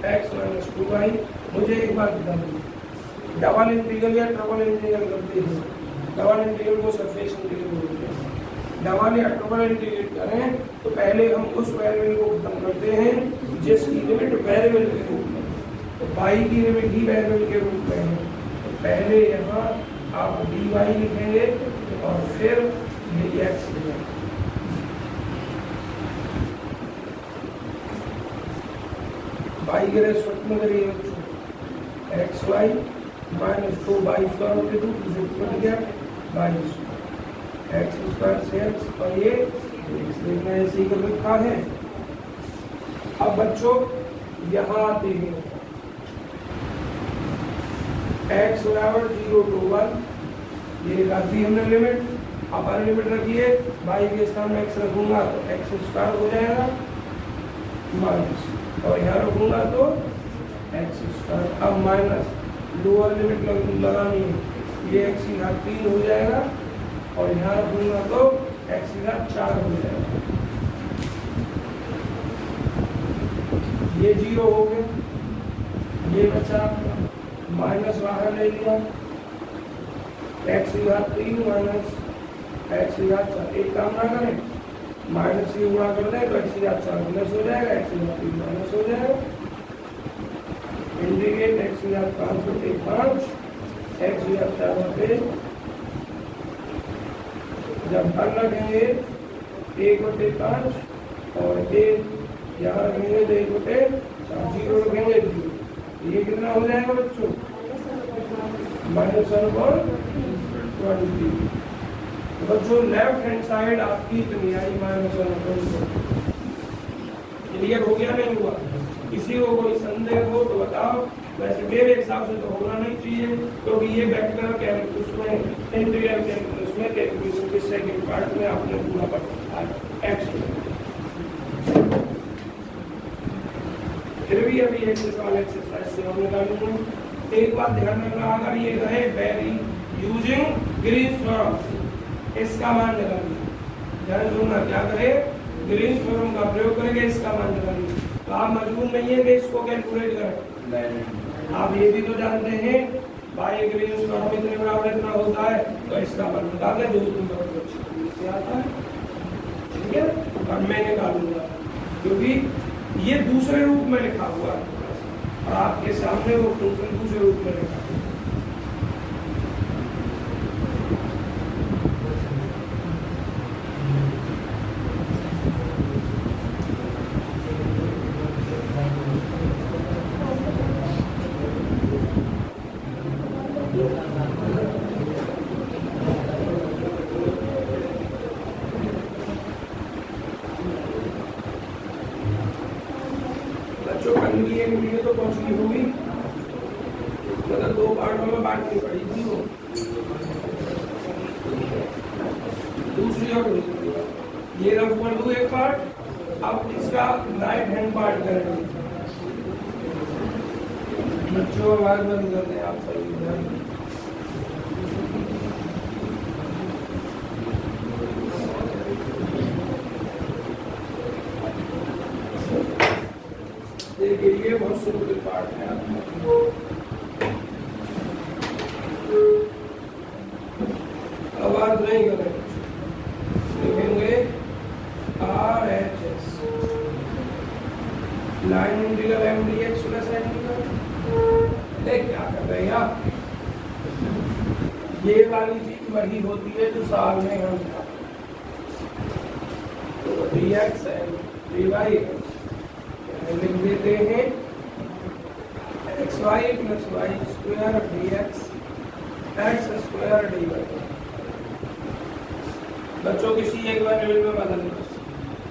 x minus 2y। मुझे एक बात बता दो, डबल इंटीग्रल या ट्रिपल इंटीग्रल करते हैं, डबल इंटीग्रल को सरफेस इंटीग्रल बोलते हैं। डबल या ट्रिपल इंटीग्रेट करें तो पहले हम उस वेरिएबल को खत्म करते हैं जिसकी लिमिट वेरिएबल के रूप में, तो y की लिमिट ही वेरिएबल के रूप में है। तो पहले यहाँ आप dy लिखेंगे और फिर dx लिखेंगे। y के रेस्पेक्ट में करिए x Y minus 2y square होते 2 से कट गया y एक्स स्क्वायर से x, और ये देखना ऐसे ही कर रखा है। अब बच्चों यहाँ आते हैं, x बराबर 0 to 1, ये रखी हमने लिमिट, अपर लिमिट रखी है, y के स्थान में x रखूंगा तो एक्स स्क्वायर हो जाएगा माइनस, और यहाँ रखूंगा तो एक्स स्क्वायर। अब माइनस लोअर लिमिट लगानी है, ये एक्स की घात 3 हो जाएगा, और यहाँ रखूंगा तो एक्स की घात 4 हो जाएगा। ये 0 हो गया, ये बचा माइनस बाहर ले लिया, एक्स की घात 3 माइनस एक्स की घात 4। एक काम ना करें, माइनस से गुणा कर दें तो एक्स की घात 4 प्लस हो जाएगा, एक्स की घात 3 माइनस हो जाएगा। इंटीग्रेट एक्स की घात 5 बटे 5, एक्स की घात 4 बटे, जब हर रखेंगे 1 बटे 5 और 1 यहाँ रखेंगे तो 1 बटे 4, 0 रखेंगे 0। ये कितना हो जाएगा बच्चों, -1/20। बच्चों लेफ्ट हैंड साइड आपकी इतनी आई -1/20। क्लियर हो गया नहीं हुआ? किसी को कोई संदेह हो तो बताओ। वैसे मेरे हिसाब से तो होना नहीं चाहिए, क्योंकि ये वेक्टर कैलकुलस में, इंटीग्रल कैलकुलस में कैलकुलेशन के सेकंड पार्ट में आपने पूरा पढ़ा है एक्स। फिर भी अभी एक सवाल एक्सरसाइज से हम निकालेंगे। एक बात ध्यान रखना, अगर ये रहे वेरी यूजिंग ग्रीन्स थ्योरम, इसका मान लगाइए। ध्यान सुनना, क्या करें, ग्रीन्स थ्योरम का प्रयोग करके इसका मान लगाइए। तो आप मजबूर नहीं है कि इसको कैलकुलेट करें, आप ये भी तो जानते हैं बाई ग्रीन्स थ्योरम इतने बराबर इतना होता है, तो इसका मान निकाल लें जो तुम आता है। ठीक है, और मैं निकालूंगा क्योंकि ये दूसरे रूप में लिखा हुआ है और आपके सामने वो फंक्शन दूसरे रूप में लिखा है। तो पहुंचनी होगी, मतलब 2 पार्टों में बांटनी पड़ेगी वो, दूसरी और ये रफ एक पार्ट। अब इसका राइट हैंड पार्ट करेंगे। बच्चों आवाज बंद कर दें आप सभी। ये बहुत सिंपल पार्ट है, आवाज नहीं करें, लिखेंगे RHS line integral MDX plus integral. क्या कर रहे हैं आप, ये वाली चीज वही होती है जो साल में हम dx एंड dy लिख देते हैं xy plus Y square dx x square dy। बच्चों किसी एक वेरिएबल में बदलना,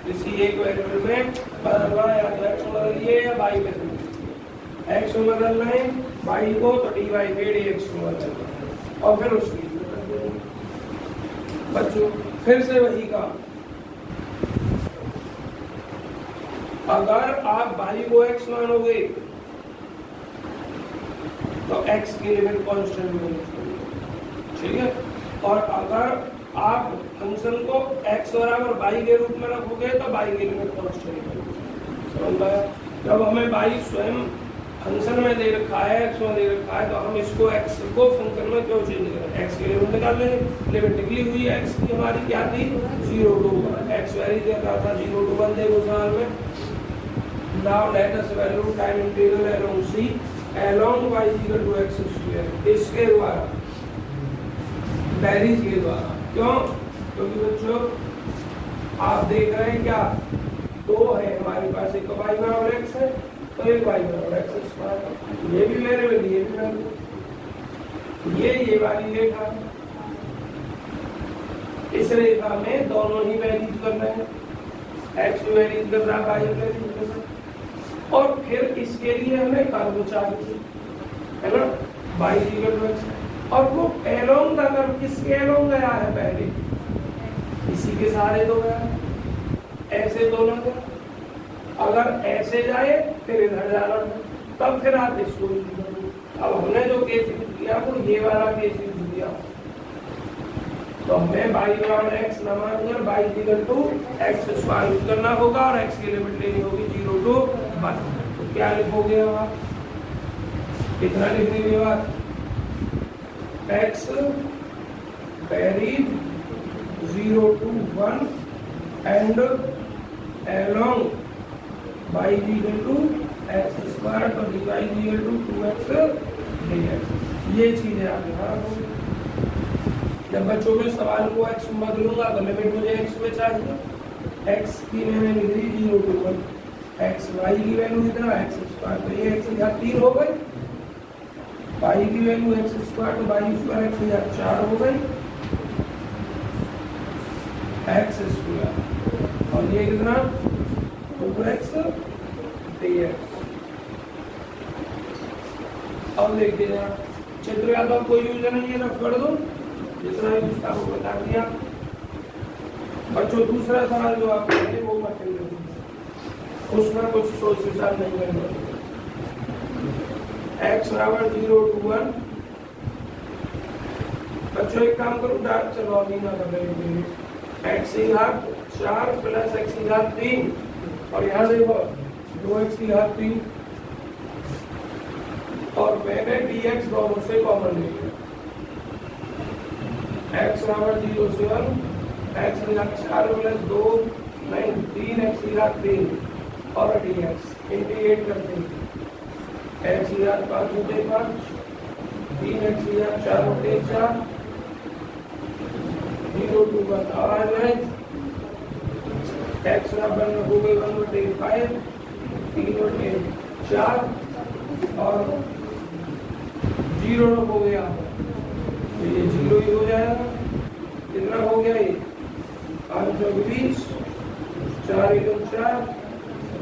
किसी एक वेरिएबल में बदलना, या तो x बदल लिए या y बदल लिए। x में बदलना है y को तो dy पे dx में बदलना है और फिर उसकी बच्चों फिर से वही काम। अगर आप y को x मानोगे तो x की लिमिट कांस्टेंट होनी चाहिए, ठीक है। और अगर आप फंक्शन को x बराबर y के रूप में रखोगे तो y की लिमिट कांस्टेंट होनी चाहिए। समझ आया? जब हमें y स्वयं फंक्शन में दे रखा है, x में दे रखा है, तो हम इसको x को फंक्शन में क्यों चेंज करें? x की लिमिट निकाल लेंगे। लिमिट निकली हुई है, x की हमारी क्या थी 0 to 1, x वैरी दे रहा था 0 to 1 देखो सवाल में। Now let us value time integral along C along y equal to x square इसके द्वारा बैरिज के द्वारा। क्यों? क्योंकि बच्चों आप देख रहे हैं क्या दो है हमारे पास, एक y बराबर x है तो एक y बराबर x स्क्वायर। ये भी वेरिएबल, ये भी वेरिएबल, ये वाली रेखा, इस रेखा में दोनों ही वैरीज कर रहे हैं, x भी वैरीज कर रहा है, y भी वैरीज कर रहा है। और फिर इसके लिए हमें कर्व चाहिए, है ना, y इक्वल टू x। और वो एलोंग का कर्व किसके एलोंग गया है? पहले इसी के सहारे तो गया, ऐसे दोनों को। अगर ऐसे जाए फिर इधर जाना, तब फिर आप इसको। अब हमने जो केस दिया वो ये वाला केस दिया, तो हमें y बराबर x न मानकर y equal to x square use करना होगा और x की लिमिट लेनी होगी 0 to 1। तो क्या लिखोगे आप? कितना लिखने के बाद x varies 0 to 1 and along y equal to x square तो dy equal to 2x dx। ये चीजें आप यहाँ रखोगे। जब बच्चों के सवाल को x में बदलूंगा तो लिमिट मुझे x में चाहिए, x की मैंने लिख दी 0 to 1, x y की वैल्यू कितना x स्क्वायर, तो ये x यहाँ 3 हो गई, y की वैल्यू x स्क्वायर तो y स्क्वायर x यहाँ 4 हो गई x स्क्वायर, और ये कितना 2x dx। अब देखिए जरा चित्र या तो कोई यूज नहीं है, रख कर दो जितना भी पूछता वो बता दिया। बच्चों दूसरा सवाल जो आप करेंगे वो मत करिए, उसमें कुछ सोच विचार नहीं करना। x बराबर 0 to 1। बच्चों एक काम करो, डार्क चलो अभी ना करेंगे, x की घात 4 प्लस x की घात 3, और यहाँ देखो 2x की घात 3, और मैंने dx दोनों से कॉमन ले लिया। x बराबर 0 से 1, x की घात 4 प्लस 2 नहीं 3 x की घात 3 और dx इंटीग्रेट करते हैं। x की घात 5 होते 5, 3 x की घात 4 होते 4, 0 to 1 और x बराबर हो गई 1/5, 3/4 और 0 हो गया, तो ये 0 ही हो जाएगा। कितना हो गया ये 520, 4 × 4,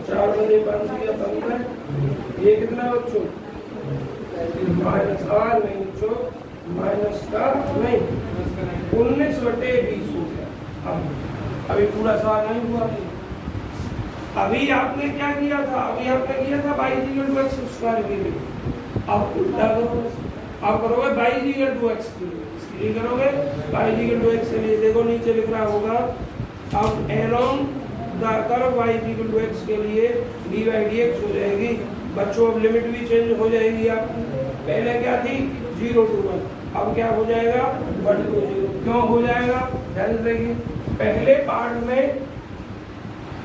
4 बजे 5 दिया 15, ये कितना बच्चों -8 नहीं बच्चों, माइनस का नहीं 19/20 हो गया। अब अभी पूरा सवाल नहीं हुआ, अभी आपने क्या किया था? अभी आपने किया था y equal to x square के लिए, अब उल्टा करो, आप करोगे y इक्वल टू x के लिए, इसके लिए करोगे y इक्वल टू x के लिए। देखो नीचे लिख रहा होगा, अब along the curve y equal to x के लिए dy dx हो जाएगी। बच्चों अब लिमिट भी चेंज हो जाएगी, आप पहले क्या थी 0 to 1, अब क्या हो जाएगा 1 to 0। क्यों हो जाएगा? ध्यान से देखिए, पहले पार्ट में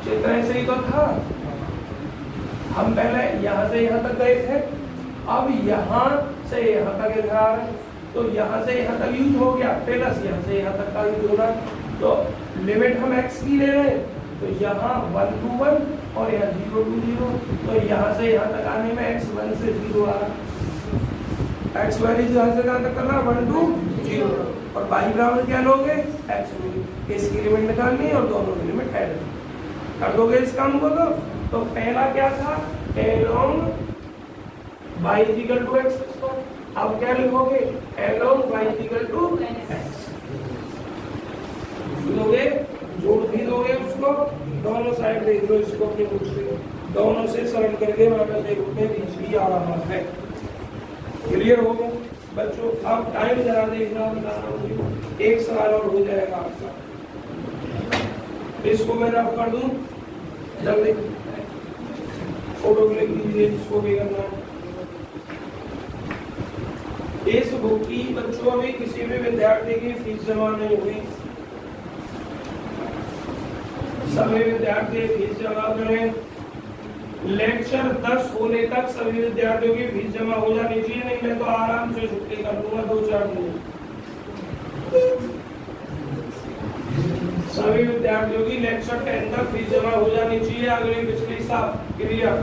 चित्र ऐसे ही तो था, हम पहले यहाँ से यहाँ तक गए थे, अब यहाँ से यहाँ तक इधर आ रहे, तो यहाँ से यहाँ तक यूज हो गया, प्लस यहाँ से यहाँ तक का यूज होगा। तो लिमिट हम x की ले रहे हैं, तो यहाँ 1 to 1 और यहाँ 0 to 0, तो यहाँ से यहाँ तक आने में x 1 से 0 आ रहा, x वैल्यू यहाँ से कहाँ तक करना 1 to 0, और y बराबर क्या लोगे x वैल्यू, इसकी लिमिट निकालनी है और दोनों की लिमिट ऐड कर दोगे इस काम को। तो पहला क्या था, along y equal to x, अब क्या लिखोगे along y equal to x, लोगे जोड़ भी दोगे उसको, दोनों साइड देख लो इसको अपनी बुक से, दोनों से सरल करके वापस देखो बीच भी आ रहा है। क्लियर हो गया बच्चों? अब टाइम जरा देखना, बताना, एक सवाल और हो जाएगा आपका, इसको मैं रफ कर दूं जल्दी, फोटो क्लिक कीजिए, इसको भी करना है। इस बुक की बच्चों अभी किसी भी विद्यार्थी की फीस जमा नहीं हुई, सभी विद्यार्थी फीस जमा करें। लेक्चर 10 होने तक सभी विद्यार्थियों की फीस जमा हो जानी चाहिए, नहीं मैं तो आराम से छुट्टी कर दूंगा 2-4 दिन। सभी विद्यार्थियों की लेक्चर 10 तक फीस जमा हो जानी चाहिए, अगली पिछली साल। क्लियर?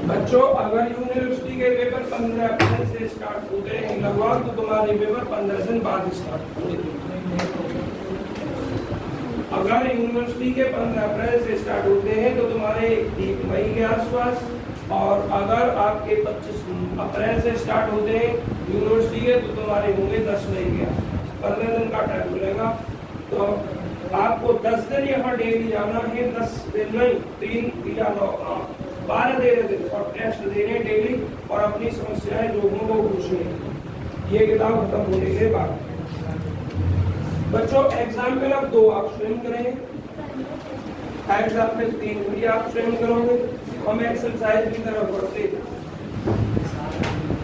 बच्चों अगर यूनिवर्सिटी के पेपर 15 अप्रैल से स्टार्ट होते हैं लगभग, तो तुम्हारे पेपर 15 दिन बाद स्टार्ट होंगे। अगर यूनिवर्सिटी के 15 अप्रैल से स्टार्ट होते हैं तो तुम्हारे 1 मई के आसपास, और अगर आपके 25 अप्रैल से स्टार्ट होते हैं यूनिवर्सिटी के तो तुम्हारे होंगे 10 मई के आसपास, 15 दिन का टाइम मिलेगा। तो आपको 10 दिन यहाँ डेली जाना है, 10 दिन नहीं 3 या 9 12 दिन और टेस्ट देने डेली, और अपनी समस्याएं लोगों को पूछनी, ये किताब खत्म होने के बाद। बच्चों एग्जाम में अब 2 आप स्वयं करेंगे, एग्जाम में 3 भी आप स्वयं करोगे। हम एक्सरसाइज की तरफ बढ़ते हैं।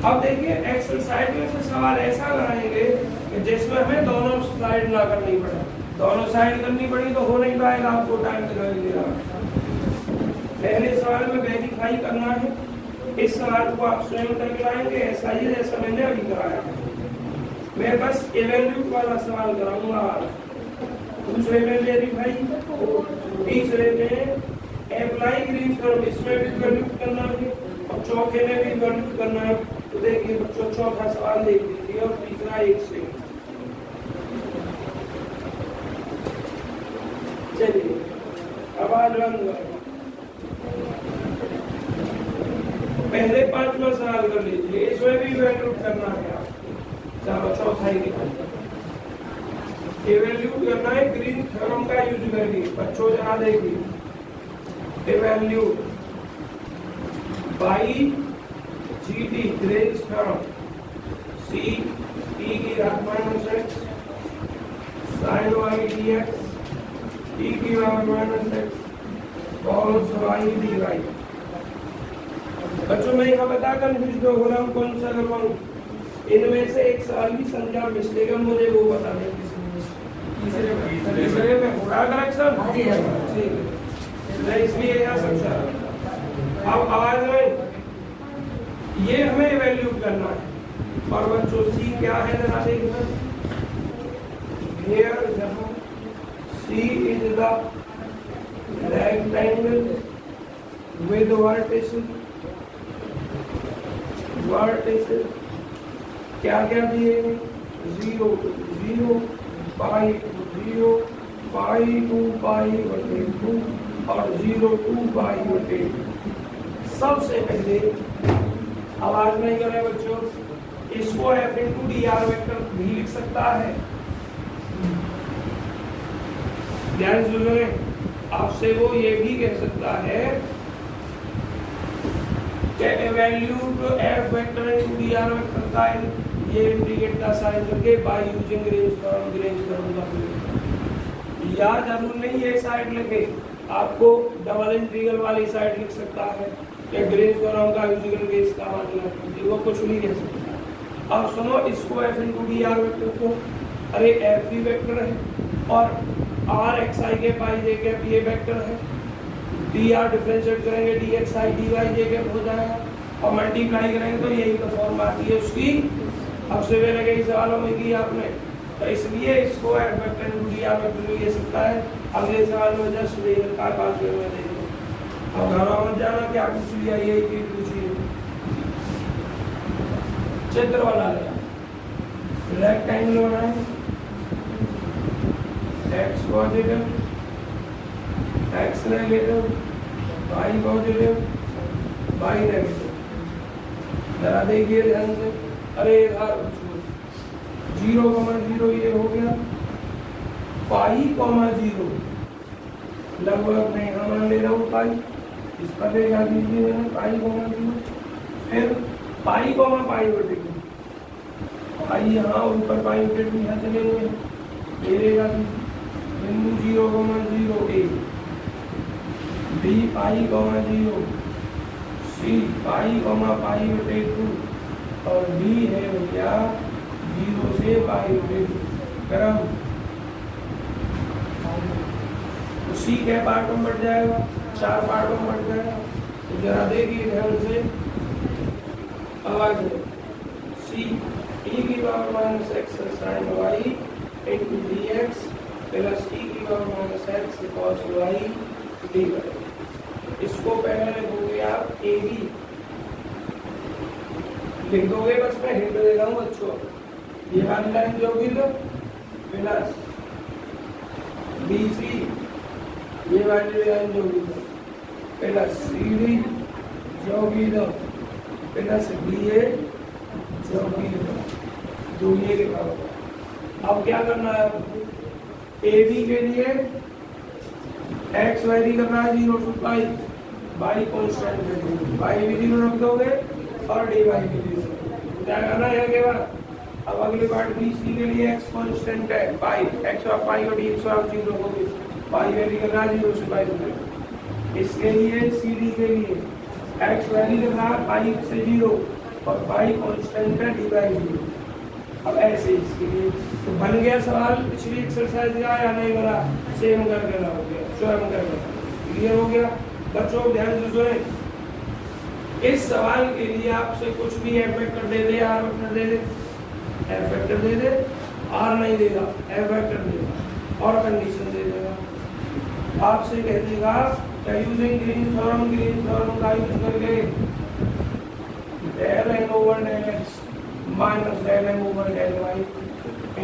अब देखिए एक्सरसाइज में से सवाल ऐसा कराएंगे कि जिसमें हमें दोनों साइड ना करनी पड़े, दोनों साइड करनी पड़ी तो हो नहीं पाएगा, आपको टाइम दिखाई दे रहा। पहले सवाल में वेरीफाई करना है, इस सवाल को आप स्वयं करके लाएंगे, ऐसा ही जैसा मैंने अभी कराया। मैं बस इवैल्यूएट वाला सवाल कराऊंगा, दूसरे में वेरीफाई, तीसरे में अप्लाई ग्रीन थ्योरम, इसमें भी इवैल्यूएट करना है, और चौथे में भी इवैल्यूएट करना है। तो देखिए बच्चों चौथा सवाल देख लीजिए और तीसरा एक से। चलिए आवाज बंद करो, पहले 5वां सवाल कर लीजिए, इसमें भी इवैल्यूएट करना है। चलो चौथा ही इवैल्यूएट करना है ग्रीन थ्योरम का यूज करके। बच्चों जरा देखिए, evaluate by GT Green theorem, c t की घात minus x sine y D x t की घात minus x cos y d y. बच्चों मैं यहाँ बता कंफ्यूज हो रहा हूँ कौन सा करवाऊँ, इनमें से एक सवाल की संख्या मिस्टेक है, मुझे वो बता दें। तीसरे में हो रहा करेक्शन, इसलिए यहाँ संख्या। अब आवाज में ये हमें इवैल्यूएट करना है, और बच्चों सी क्या है जरा देखना। हियर जहाँ C is the rectangle with vertices, vertices क्या क्या दिए, 0 0 पाई 0 पाई 2 पाई बटे 2 और 0 2 पाई बटे 2। सबसे पहले आवाज नहीं कर रहे बच्चों, इसको f into dr वेक्टर भी लिख सकता है। ध्यान सुनिए, आपसे वो ये भी कह सकता है कि evaluate f vector into dr vector का ये इंटीग्रेट का साइन करके बाय यूजिंग रेंज थ्योरम का या जरूर नहीं ये साइड लिखे, आपको डबल इंटीग्रल वाली साइड लिख सकता है या ग्रीन्स थ्योरम का यूज करके इसका मतलब वो कुछ नहीं कह सकता। अब सुनो इसको F into D R vector को, अरे एफ ही वेक्टर है और आर एक्स आई के पाई जे कैप ये वेक्टर है, डी आर डिफरेंशिएट करेंगे d x i d y j cap हो जाएगा और मल्टीप्लाई करेंगे तो यही तो फॉर्म आती है उसकी। अब से पहले कई सवालों में की आपने, तो इसलिए इसको F vector into D R vector ले सकता है। अगले सवाल में जस्ट का पास में देंगे। अब घबरा मत जाना क्या पूछ लिया, यही चीज पूछी है। चित्र बना लिया, रेक्टेंगल बनाए, x positive x negative y positive y negative. जरा देखिए ध्यान से, अरे इधर 0,0 ये हो गया, पाई कॉमा 0 लगभग मैं यहाँ मान ले रहा हूँ पाई, इस पर देखा दीजिए मैंने पाई कॉमा 0, फिर पाई कॉमा पाई बटे पाई यहाँ ऊपर पाई बटे यहाँ चले हुए ये रहेगा बिंदु 0,0 ए, बी पाई कॉमा 0, सी पाई कॉमा पाई बटे 2 और डी है भैया 0 से पाई बटे 2। क्रम सी के पार्ट में बढ़ जाएगा, 4 पार्ट में बढ़ जाएगा। तो जरा देखिए ध्यान से, आवाज सी ई की power minus x sine y into d x plus e की power minus x cos y d y. इसको पहले लिखोगे आप ए बी लिख दोगे, बस मैं हिंट दे रहा हूँ बच्चों। ये वाली लाइन जो भी लो प्लस बी सी, ये वाली लाइन जो भी दो प्लस सी डी जो भी दो प्लस डी ए जो भी दो, जो ये लिखा होगा। अब क्या करना है, ए बी के लिए एक्स वैरी करना है 0 to पाई, वाई कॉन्स्टेंट है, वाई भी 0 रख दोगे और डी वाई भी 0। क्या करना है के बाद, अब अगली पार्ट बी सी के लिए एक्स कांस्टेंट है पाई, एक्स ऑफ पाई और डी एक्स ऑफ 0 हो गई, पाई वैल्यू करना है 0 से पाई तक। इसके लिए सी डी के लिए एक्स वैल्यू करना है पाई से 0 और पाई कांस्टेंट है डी बाई 0। अब ऐसे इसके लिए तो बन गया सवाल पिछली एक्सरसाइज का या नहीं बना, सेम करके ना हो गया, स्वयं करके क्लियर हो गया। बच्चों ध्यान से सुने, इस सवाल के लिए आपसे कुछ भी एफ वेक्टर दे दे, आर वेक्टर दे दे, एफ वेक्टर दे दे, आर नहीं देगा एफ वेक्टर देगा और कंडीशन दे देगा। आपसे कह देगा यूजिंग ग्रीन्स थ्योरम का यूज करके del N over del x minus del N over del y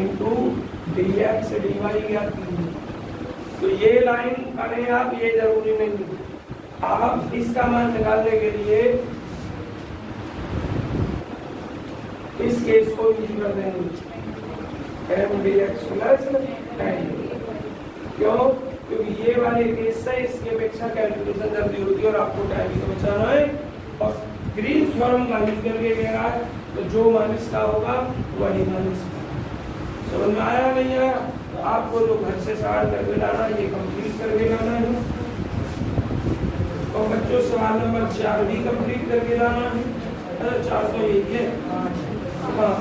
into d x d y ज्ञात कीजिए। तो ये लाइन करें आप, ये जरूरी नहीं, आप इसका मान निकालने के लिए इस केस को यूज कर देंगे m D x plus n. क्यों? क्योंकि ये वाले केस से इसकी अपेक्षा कैलकुलेशन जल्दी होती है और आपको टाइम भी बचाना है। और ग्रीन्स थ्योरम का यूज करके कह रहा है तो जो मान इसका होगा वही मान इसका। समझ में आया नहीं आया? आपको जो घर से सवाल करके लाना ये कंप्लीट करके लाना है और बच्चों सवाल नंबर 4 भी कंप्लीट करके लाना है। 4 तो यही है, हाँ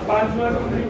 5वां कंप्लीट